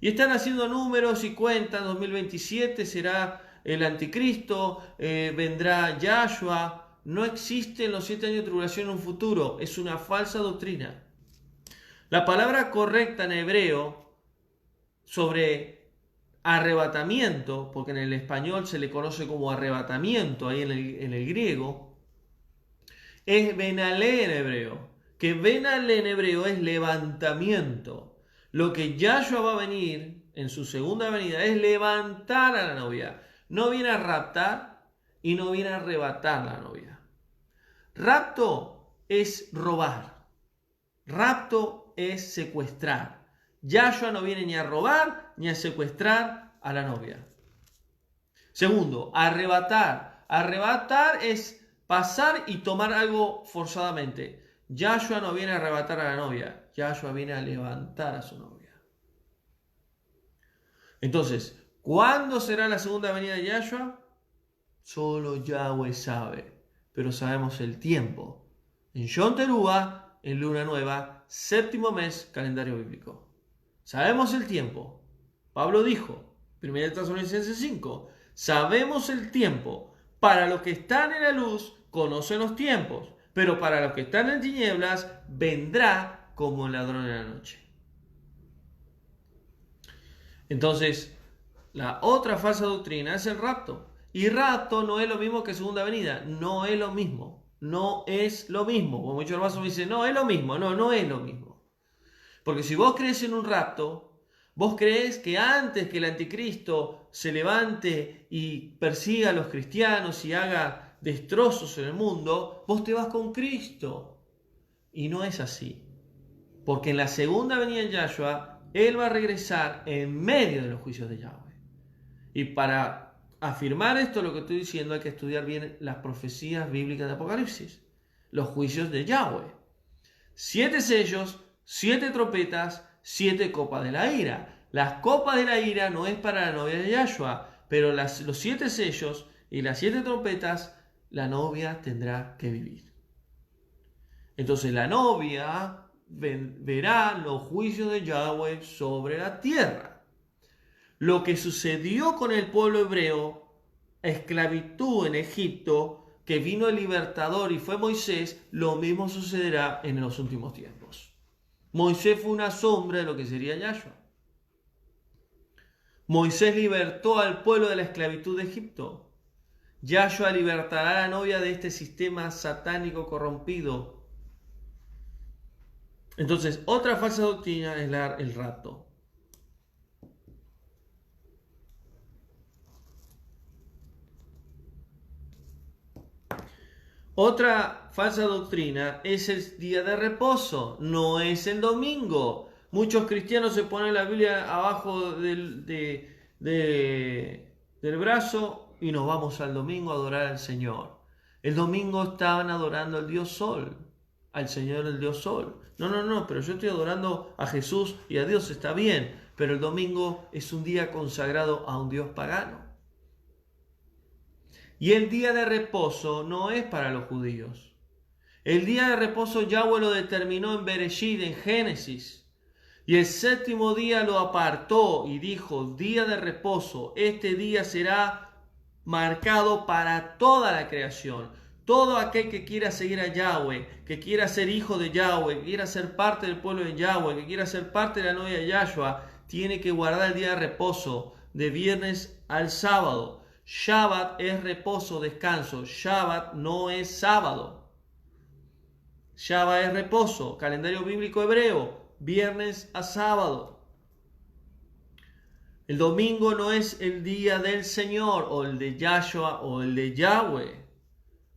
Y están haciendo números y cuentan, 2027 será el anticristo, vendrá Yahshua. No existen los 7 años de tribulación en un futuro. Es una falsa doctrina. La palabra correcta en hebreo sobre arrebatamiento, porque en el español se le conoce como arrebatamiento, ahí en el griego, es benalé en hebreo, que benalé en hebreo es levantamiento. Lo que Yahshua va a venir en su segunda venida es levantar a la novia. No viene a raptar y no viene a arrebatar a la novia. Rapto es robar. Rapto es secuestrar. Yahshua no viene ni a robar ni a secuestrar a la novia. Segundo, arrebatar. Arrebatar es pasar y tomar algo forzadamente. Yahshua no viene a arrebatar a la novia. Yahshua viene a levantar a su novia. Entonces, ¿cuándo será la segunda venida de Yahshua? Solo Yahweh sabe, pero sabemos el tiempo. En Yom Teruah, en luna nueva, 7º mes, calendario bíblico. Sabemos el tiempo. Pablo dijo, 1 Tesalonicenses 5, sabemos el tiempo. Para los que están en la luz, conocen los tiempos, pero para los que están en tinieblas, vendrá como el ladrón en la noche. Entonces, la otra falsa doctrina es el rapto. Y rapto no es lo mismo que segunda venida. No es lo mismo. No es lo mismo. Como muchos hermanos me dicen, no es lo mismo. No, no es lo mismo. Porque si vos crees en un rapto, vos crees que antes que el anticristo se levante y persiga a los cristianos y haga destrozos en el mundo, vos te vas con Cristo. Y no es así. Porque en la segunda venida de Yahshua, Él va a regresar en medio de los juicios de Yahweh. Y para afirmar esto, lo que estoy diciendo, hay que estudiar bien las profecías bíblicas de Apocalipsis. Los juicios de Yahweh. 7 sellos, 7 trompetas, 7 copas de la ira. Las copas de la ira no es para la novia de Yahshua, pero los 7 sellos y las 7 trompetas, la novia tendrá que vivir. Entonces la novia verá los juicios de Yahweh sobre la tierra. Lo que sucedió con el pueblo hebreo, esclavitud en Egipto, que vino el libertador y fue Moisés, lo mismo sucederá en los últimos tiempos. Moisés fue una sombra de lo que sería Yahshua. Moisés libertó al pueblo de la esclavitud de Egipto. Yahshua libertará a la novia de este sistema satánico corrompido. Entonces, otra falsa doctrina es el rapto. Otra falsa doctrina es el día de reposo, no es el domingo. Muchos cristianos se ponen la Biblia abajo del brazo y nos vamos al domingo a adorar al Señor. El domingo estaban adorando al Dios Sol, al Señor el Dios Sol. No, pero yo estoy adorando a Jesús y a Dios, está bien, pero el domingo es un día consagrado a un Dios pagano. Y el día de reposo no es para los judíos. El día de reposo Yahweh lo determinó en Bereshit, en Génesis. Y el séptimo día lo apartó y dijo, día de reposo, este día será marcado para toda la creación. Todo aquel que quiera seguir a Yahweh, que quiera ser hijo de Yahweh, que quiera ser parte del pueblo de Yahweh, que quiera ser parte de la novia de Yahshua, tiene que guardar el día de reposo de viernes al sábado. Shabbat es reposo, descanso. Shabbat no es sábado. Shabbat es reposo, calendario bíblico hebreo, viernes a sábado. El domingo no es el día del Señor, o el de Yahshua, o el de Yahweh.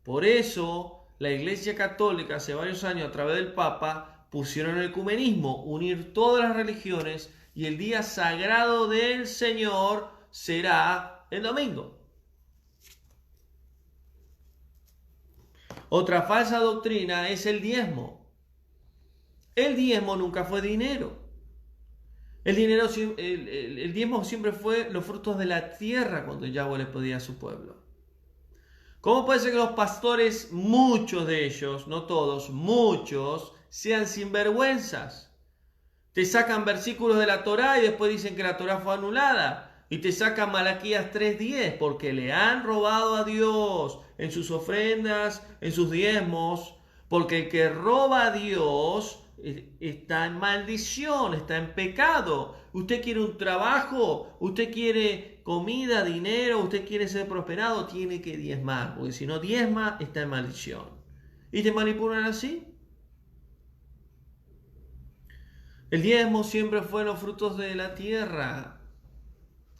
Por eso, la Iglesia Católica hace varios años, a través del Papa, pusieron el ecumenismo, unir todas las religiones, y el día sagrado del Señor será el domingo. Otra falsa doctrina es el diezmo. El diezmo nunca fue dinero. El diezmo siempre fue los frutos de la tierra cuando Yahweh le pedía a su pueblo. ¿Cómo puede ser que los pastores, muchos de ellos, no todos, muchos, sean sinvergüenzas? Te sacan versículos de la Torá y después dicen que la Torá fue anulada. Y te sacan Malaquías 3:10 porque le han robado a Dios en sus ofrendas, en sus diezmos. Porque el que roba a Dios está en maldición, está en pecado. Usted quiere un trabajo, usted quiere comida, dinero, usted quiere ser prosperado, tiene que diezmar. Porque si no diezma, está en maldición. ¿Y te manipulan así? El diezmo siempre fue los frutos de la tierra,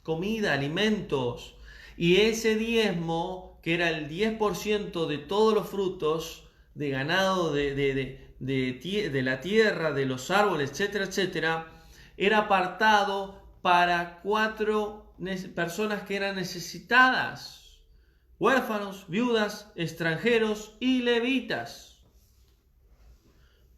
comida, alimentos. Y ese diezmo, que era el 10% de todos los frutos de ganado de la tierra, de los árboles, etcétera, etcétera, era apartado para 4 personas que eran necesitadas: huérfanos, viudas, extranjeros y levitas.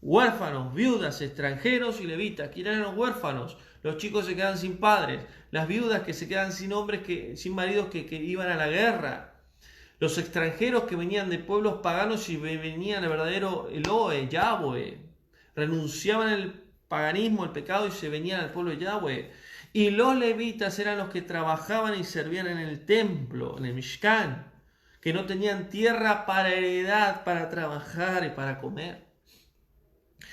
Huérfanos, viudas, extranjeros y levitas. ¿Quiénes eran los huérfanos? Los chicos se quedan sin padres. Las viudas que se quedan sin hombres, sin maridos que iban a la guerra. Los extranjeros que venían de pueblos paganos y venían al verdadero Elohe, Yahweh. Renunciaban al paganismo, al pecado y se venían al pueblo de Yahweh. Y los levitas eran los que trabajaban y servían en el templo, en el Mishkan, que no tenían tierra para heredad, para trabajar y para comer.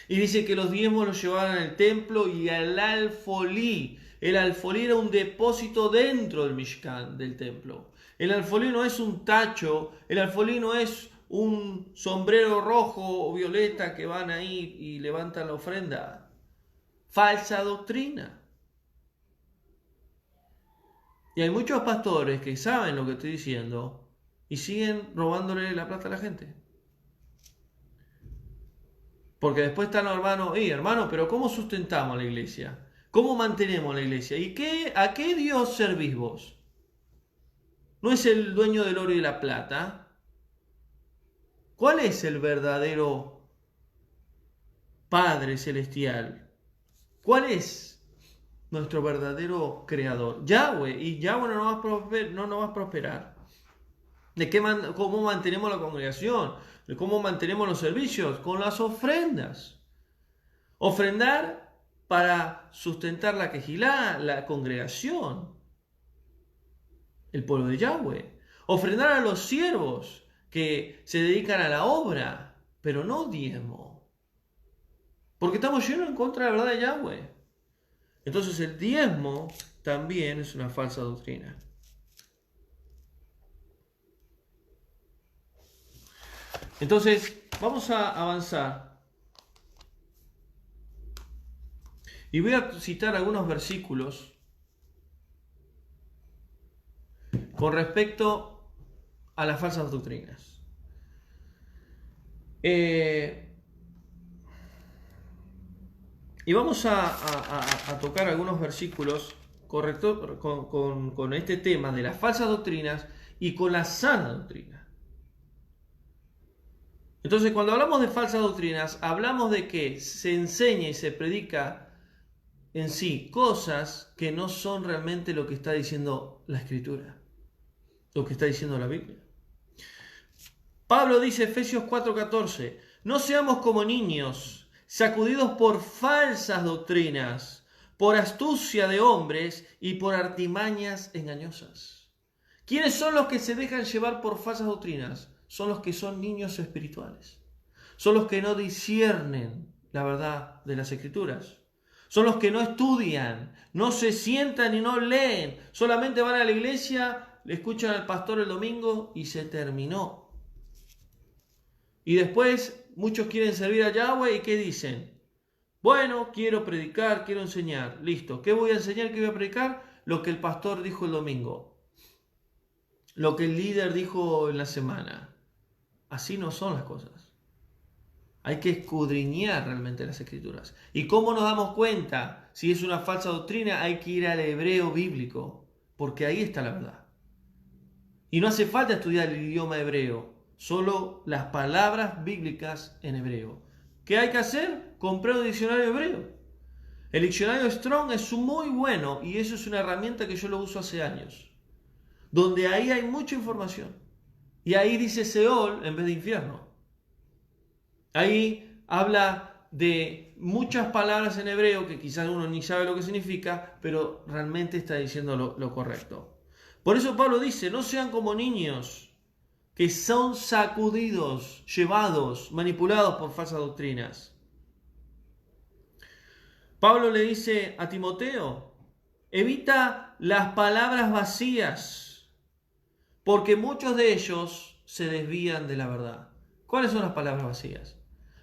Y dice que los diezmos los llevaban al templo y al alfolí. El alfolí era un depósito dentro del Mishkan, del templo. El alfolí no es un tacho, el alfolí no es un sombrero rojo o violeta que van ahí y levantan la ofrenda. Falsa doctrina. Y hay muchos pastores que saben lo que estoy diciendo y siguen robándole la plata a la gente. Porque después están los hermanos, hermano, pero ¿cómo sustentamos la iglesia? ¿Cómo mantenemos la iglesia? ¿Y a qué Dios servís vos? ¿No es el dueño del oro y la plata? ¿Cuál es el verdadero Padre Celestial? ¿Cuál es nuestro verdadero Creador? Yahweh. Y Yahweh no nos va a prosperar. ¿Cómo mantenemos la congregación? ¿De cómo mantenemos los servicios? Con las ofrendas. Ofrendar para sustentar la quejilá, la congregación, el pueblo de Yahweh. Ofrendar a los siervos que se dedican a la obra, pero no diezmo. Porque estamos llenos en contra de la verdad de Yahweh. Entonces el diezmo también es una falsa doctrina. Entonces, vamos a avanzar. Y voy a citar algunos versículos con respecto a las falsas doctrinas. Y vamos a tocar algunos versículos con este tema de las falsas doctrinas y con la sana doctrina. Entonces, cuando hablamos de falsas doctrinas, hablamos de que se enseña y se predica en sí cosas que no son realmente lo que está diciendo la Escritura, lo que está diciendo la Biblia. Pablo dice, Efesios 4:14, no seamos como niños, sacudidos por falsas doctrinas, por astucia de hombres y por artimañas engañosas. ¿Quiénes son los que se dejan llevar por falsas doctrinas? Son los que son niños espirituales. Son los que no disciernen la verdad de las Escrituras. Son los que no estudian, no se sientan y no leen. Solamente van a la iglesia, le escuchan al pastor el domingo y se terminó. Y después muchos quieren servir a Yahweh y ¿qué dicen? Bueno, quiero predicar, quiero enseñar. Listo. ¿Qué voy a enseñar? ¿Qué voy a predicar? Lo que el pastor dijo el domingo. Lo que el líder dijo en la semana. Así no son las cosas. Hay que escudriñar realmente las Escrituras. ¿Y cómo nos damos cuenta si es una falsa doctrina? Hay que ir al hebreo bíblico, porque ahí está la verdad. Y no hace falta estudiar el idioma hebreo, solo las palabras bíblicas en hebreo. ¿Qué hay que hacer? Comprar un diccionario hebreo. El diccionario Strong es muy bueno y eso es una herramienta que yo lo uso hace años, donde ahí hay mucha información. Y ahí dice Seol en vez de infierno. Ahí habla de muchas palabras en hebreo que quizás uno ni sabe lo que significa, pero realmente está diciendo lo correcto. Por eso Pablo dice, no sean como niños que son sacudidos, llevados, manipulados por falsas doctrinas. Pablo le dice a Timoteo, evita las palabras vacías, porque muchos de ellos se desvían de la verdad. ¿Cuáles son las palabras vacías?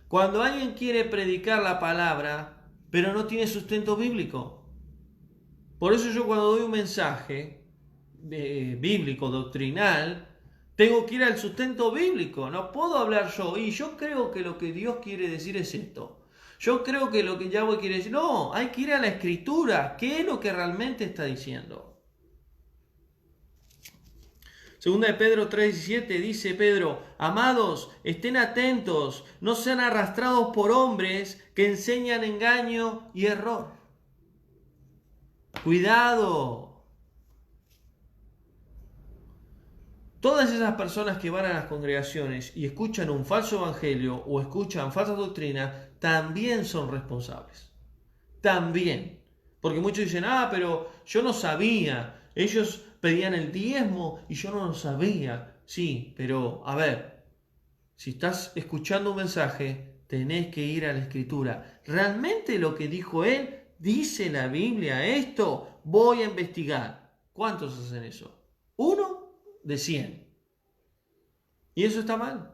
Cuando alguien quiere predicar la palabra, pero no tiene sustento bíblico. Por eso yo cuando doy un mensaje bíblico, doctrinal, tengo que ir al sustento bíblico. No puedo hablar yo. Y yo creo que lo que Dios quiere decir es esto. Yo creo que lo que Yahweh quiere decir. No, hay que ir a la Escritura. ¿Qué es lo que realmente está diciendo? Segunda de Pedro 3:17 dice Pedro, amados, estén atentos, no sean arrastrados por hombres que enseñan engaño y error. Cuidado. Todas esas personas que van a las congregaciones y escuchan un falso evangelio o escuchan falsas doctrinas, también son responsables. También. Porque muchos dicen, pero yo no sabía. Ellos pedían el diezmo y yo no lo sabía. Sí, pero a ver, si estás escuchando un mensaje, tenés que ir a la Escritura. ¿Realmente lo que dijo él dice la Biblia esto? Voy a investigar. ¿Cuántos hacen eso? 1 de 100. Y eso está mal.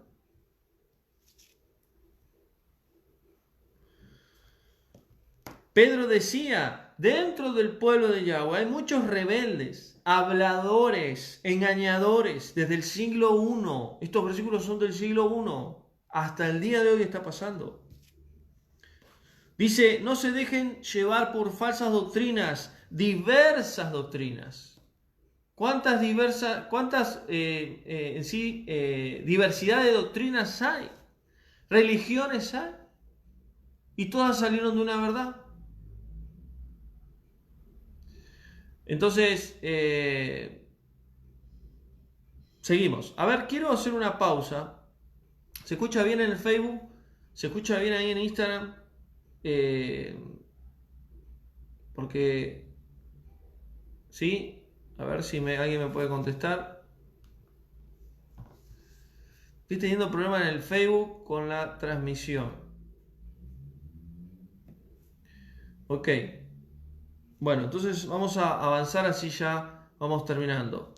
Pedro decía, dentro del pueblo de Yahweh hay muchos rebeldes, habladores, engañadores, desde el siglo I. Estos versículos son del siglo I. Hasta el día de hoy está pasando. Dice, no se dejen llevar por falsas doctrinas, diversas doctrinas. ¿Cuántas diversidad de doctrinas hay? Religiones hay. Y todas salieron de una verdad. Entonces, seguimos. A ver, quiero hacer una pausa. ¿Se escucha bien en el Facebook? ¿Se escucha bien ahí en Instagram? Porque... ¿Sí? A ver si alguien me puede contestar. Estoy teniendo problemas en el Facebook con la transmisión. Ok. Bueno, entonces vamos a avanzar, así ya vamos terminando.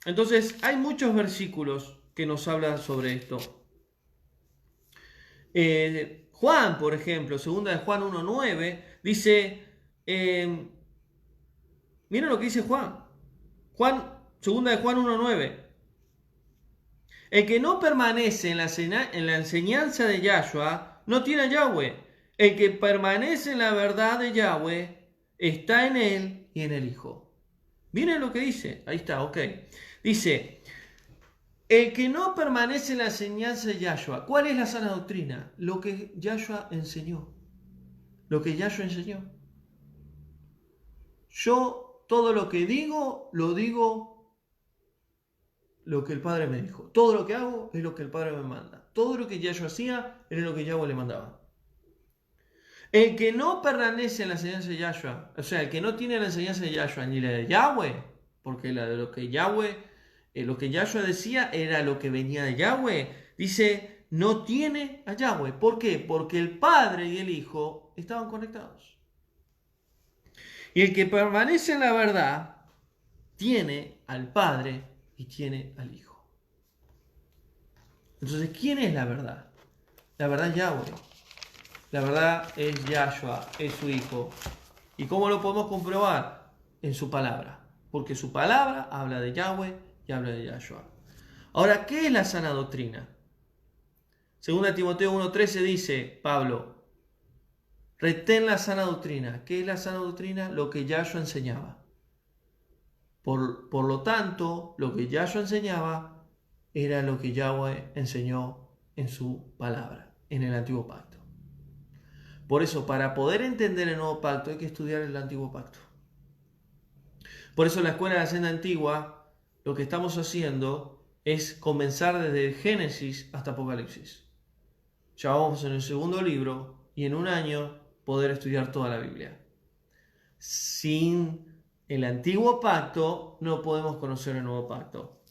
Entonces, hay muchos versículos que nos hablan sobre esto. Juan, por ejemplo, segunda de Juan 1:9, dice, miren lo que dice Juan. Segunda de Juan 1:9. El que no permanece en la enseñanza de Yahshua no tiene a Yahweh. El que permanece en la verdad de Yahweh está en él y en el Hijo. Miren lo que dice. Ahí está, ok. Dice, el que no permanece en la enseñanza de Yahshua. ¿Cuál es la sana doctrina? Lo que Yahshua enseñó. Lo que Yahshua enseñó. Yo todo lo que digo, lo digo lo que el Padre me dijo. Todo lo que hago es lo que el Padre me manda. Todo lo que Yahshua hacía era lo que Yahweh le mandaba. El que no permanece en la enseñanza de Yahshua, o sea, el que no tiene la enseñanza de Yahshua ni la de Yahweh, porque lo que Yahshua decía era lo que venía de Yahweh, dice, no tiene a Yahweh. ¿Por qué? Porque el Padre y el Hijo estaban conectados. Y el que permanece en la verdad tiene al Padre y tiene al Hijo. Entonces, ¿quién es la verdad? La verdad es Yahweh. La verdad es Yahshua, es su Hijo. ¿Y cómo lo podemos comprobar? En su palabra. Porque su palabra habla de Yahweh y habla de Yahshua. Ahora, ¿qué es la sana doctrina? Según Timoteo 1:13 dice Pablo, retén la sana doctrina. ¿Qué es la sana doctrina? Lo que Yahshua enseñaba. Por lo tanto, lo que Yahshua enseñaba era lo que Yahweh enseñó en su palabra, en el Antiguo Pacto. Por eso, para poder entender el Nuevo Pacto, hay que estudiar el Antiguo Pacto. Por eso, en la Escuela de la Senda Antigua, lo que estamos haciendo es comenzar desde el Génesis hasta Apocalipsis. Ya vamos en el segundo libro y en un año poder estudiar toda la Biblia. Sin el Antiguo Pacto no podemos conocer el Nuevo Pacto.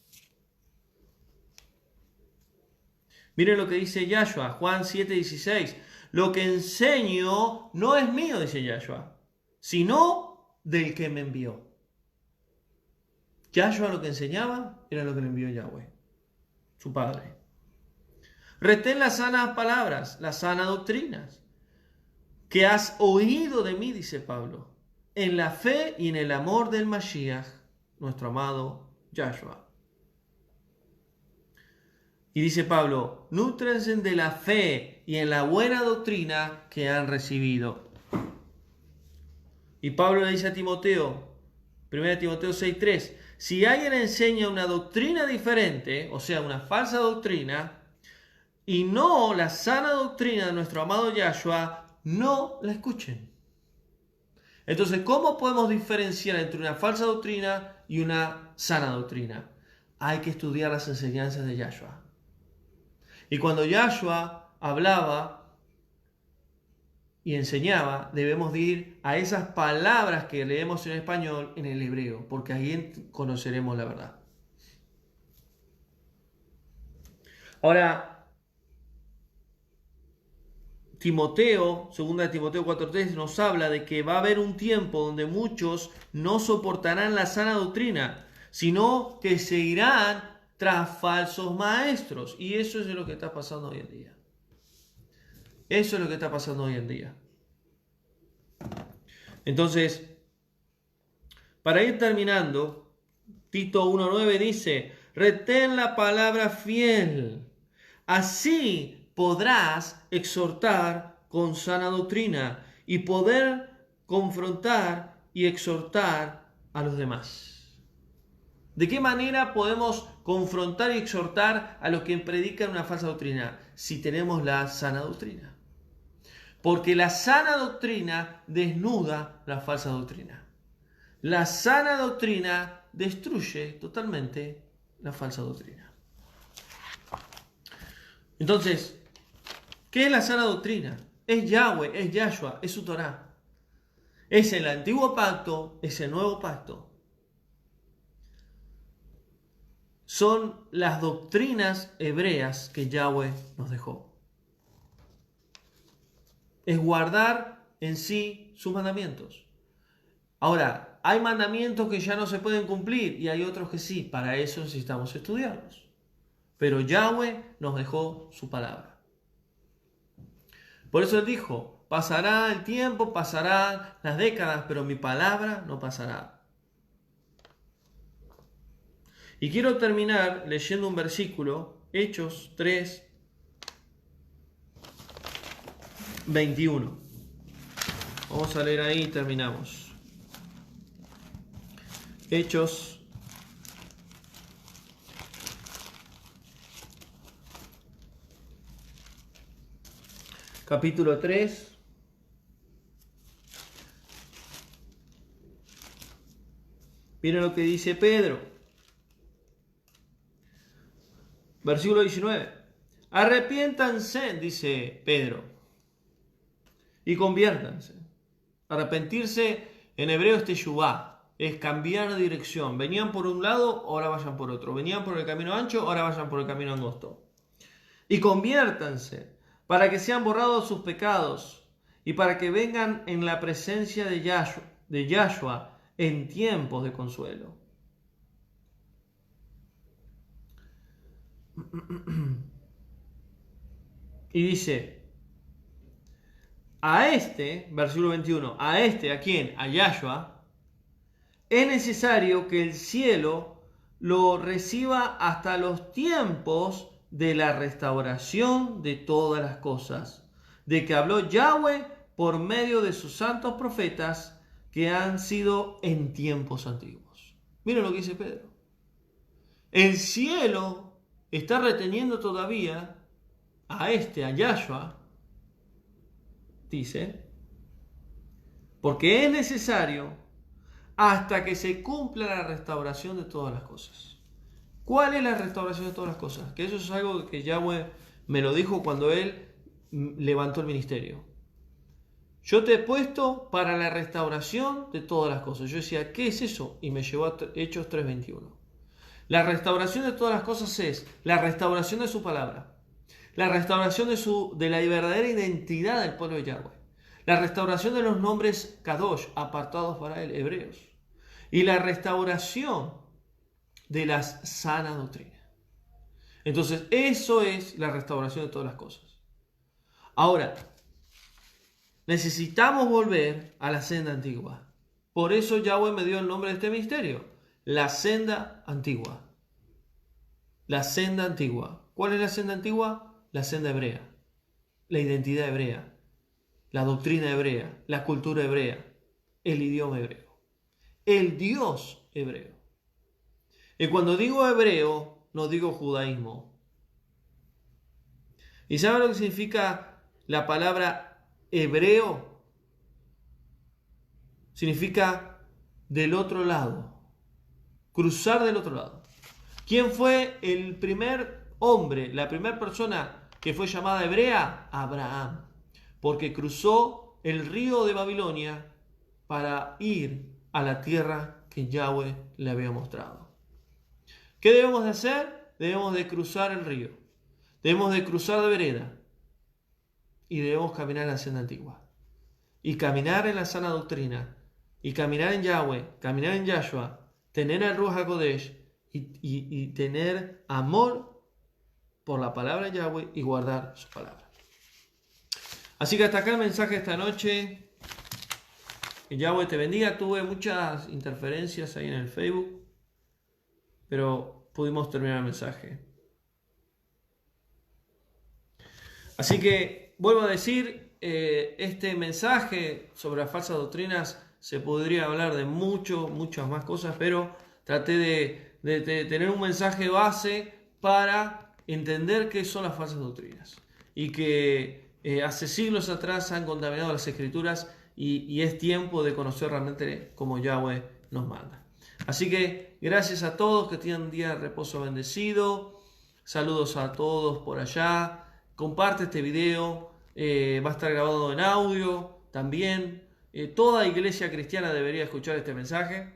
Miren lo que dice Yahshua, Juan 7:16. Lo que enseño no es mío, dice Yahshua, sino del que me envió. Yahshua lo que enseñaba era lo que le envió Yahweh, su Padre. Retén las sanas palabras, las sanas doctrinas, que has oído de mí, dice Pablo, en la fe y en el amor del Mashiach, nuestro amado Yahshua. Y dice Pablo, nútrense de la fe y en la buena doctrina que han recibido. Y Pablo le dice a Timoteo, 1 Timoteo 6:3, si alguien enseña una doctrina diferente, o sea, una falsa doctrina, y no la sana doctrina de nuestro amado Yahshua, no la escuchen. Entonces, ¿cómo podemos diferenciar entre una falsa doctrina y una sana doctrina? Hay que estudiar las enseñanzas de Yahshua. Y cuando Yahshua hablaba y enseñaba, debemos de ir a esas palabras que leemos en español en el hebreo, porque ahí conoceremos la verdad. Ahora, Timoteo, 2 Timoteo 4:3, nos habla de que va a haber un tiempo donde muchos no soportarán la sana doctrina, sino que se irán tras falsos maestros. Y eso es lo que está pasando hoy en día. Eso es lo que está pasando hoy en día. Entonces, para ir terminando, Tito 1:9 dice, retén la palabra fiel, así podrás exhortar con sana doctrina y poder confrontar y exhortar a los demás. ¿De qué manera podemos confrontar y exhortar a los que predican una falsa doctrina? Si tenemos la sana doctrina. Porque la sana doctrina desnuda la falsa doctrina. La sana doctrina destruye totalmente la falsa doctrina. Entonces, ¿qué es la sana doctrina? Es Yahweh, es Yahshua, es su Torah. Es el antiguo pacto, es el nuevo pacto. Son las doctrinas hebreas que Yahweh nos dejó. Es guardar en sí sus mandamientos. Ahora, hay mandamientos que ya no se pueden cumplir y hay otros que sí. Para eso necesitamos estudiarlos. Pero Yahweh nos dejó su palabra. Por eso él dijo, pasará el tiempo, pasarán las décadas, pero mi palabra no pasará. Y quiero terminar leyendo un versículo, Hechos 3:21. Vamos a leer ahí y terminamos. Hechos capítulo 3. Miren lo que dice Pedro. Versículo 19. Arrepiéntanse, dice Pedro, y conviértanse. Arrepentirse en hebreo es teshuvá, es cambiar de dirección. Venían por un lado, ahora vayan por otro. Venían por el camino ancho, ahora vayan por el camino angosto. Y conviértanse para que sean borrados sus pecados y para que vengan en la presencia de Yahshua en tiempos de consuelo. Y dice, a este, versículo 21, a este, ¿a quién? A Yahshua, es necesario que el cielo lo reciba hasta los tiempos de la restauración de todas las cosas, de que habló Yahweh por medio de sus santos profetas que han sido en tiempos antiguos. Miren lo que dice Pedro. El cielo está reteniendo todavía a Yahshua, dice, porque es necesario hasta que se cumpla la restauración de todas las cosas. ¿Cuál es la restauración de todas las cosas? Que eso es algo que Yahweh me lo dijo cuando Él levantó el ministerio. Yo te he puesto para la restauración de todas las cosas. Yo decía, ¿qué es eso? Y me llevó a Hechos 3:21. La restauración de todas las cosas es la restauración de su palabra, la restauración de la verdadera identidad del pueblo de Yahweh, la restauración de los nombres Kadosh, apartados para él, hebreos, y la restauración de las sanas doctrinas. Entonces, eso es la restauración de todas las cosas. Ahora, necesitamos volver a la senda antigua. Por eso Yahweh me dio el nombre de este ministerio, la senda antigua. La senda antigua. ¿Cuál es la senda antigua? La senda hebrea, la identidad hebrea, la doctrina hebrea, la cultura hebrea, el idioma hebreo, el Dios hebreo. Y cuando digo hebreo, no digo judaísmo. ¿Y saben lo que significa la palabra hebreo? Significa del otro lado, cruzar del otro lado. ¿Quién fue el primer hombre, la primera persona que fue llamada hebrea? Abraham, porque cruzó el río de Babilonia para ir a la tierra que Yahweh le había mostrado. ¿Qué debemos de hacer? Debemos de cruzar el río, debemos de cruzar de vereda y debemos caminar en la senda antigua y caminar en la sana doctrina y caminar en Yahweh, caminar en Yahshua, tener el Ruach HaKodesh y tener amor por la palabra de Yahweh y guardar su palabra. Así que hasta acá el mensaje de esta noche. Que Yahweh te bendiga. Tuve muchas interferencias ahí en el Facebook, pero pudimos terminar el mensaje. Así que vuelvo a decir, este mensaje sobre las falsas doctrinas se podría hablar de muchas más cosas, pero traté de tener un mensaje base para entender qué son las falsas doctrinas y que hace siglos atrás han contaminado las escrituras y es tiempo de conocer realmente cómo Yahweh nos manda. Así que gracias a todos, que tengan un día de reposo bendecido. Saludos a todos por allá. Comparte este video, va a estar grabado en audio también. Toda iglesia cristiana debería escuchar este mensaje.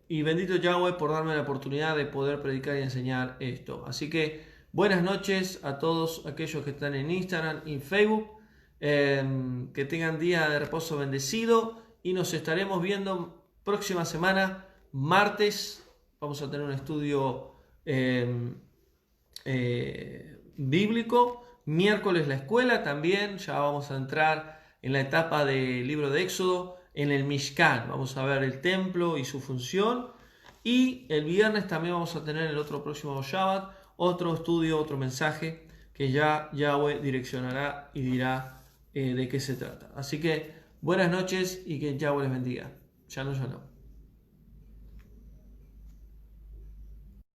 Y bendito Yahweh por darme la oportunidad de poder predicar y enseñar esto. Así que buenas noches a todos aquellos que están en Instagram y Facebook. Que tengan día de reposo bendecido y nos estaremos viendo próxima semana, martes. Vamos a tener un estudio bíblico. Miércoles la escuela también. Ya vamos a entrar en la etapa del libro de Éxodo, en el Mishkan. Vamos a ver el templo y su función. Y el viernes también vamos a tener el otro próximo Shabbat, otro estudio, otro mensaje que ya Yahweh direccionará y dirá de qué se trata. Así que buenas noches y que Yahweh les bendiga. Shalom, shalom.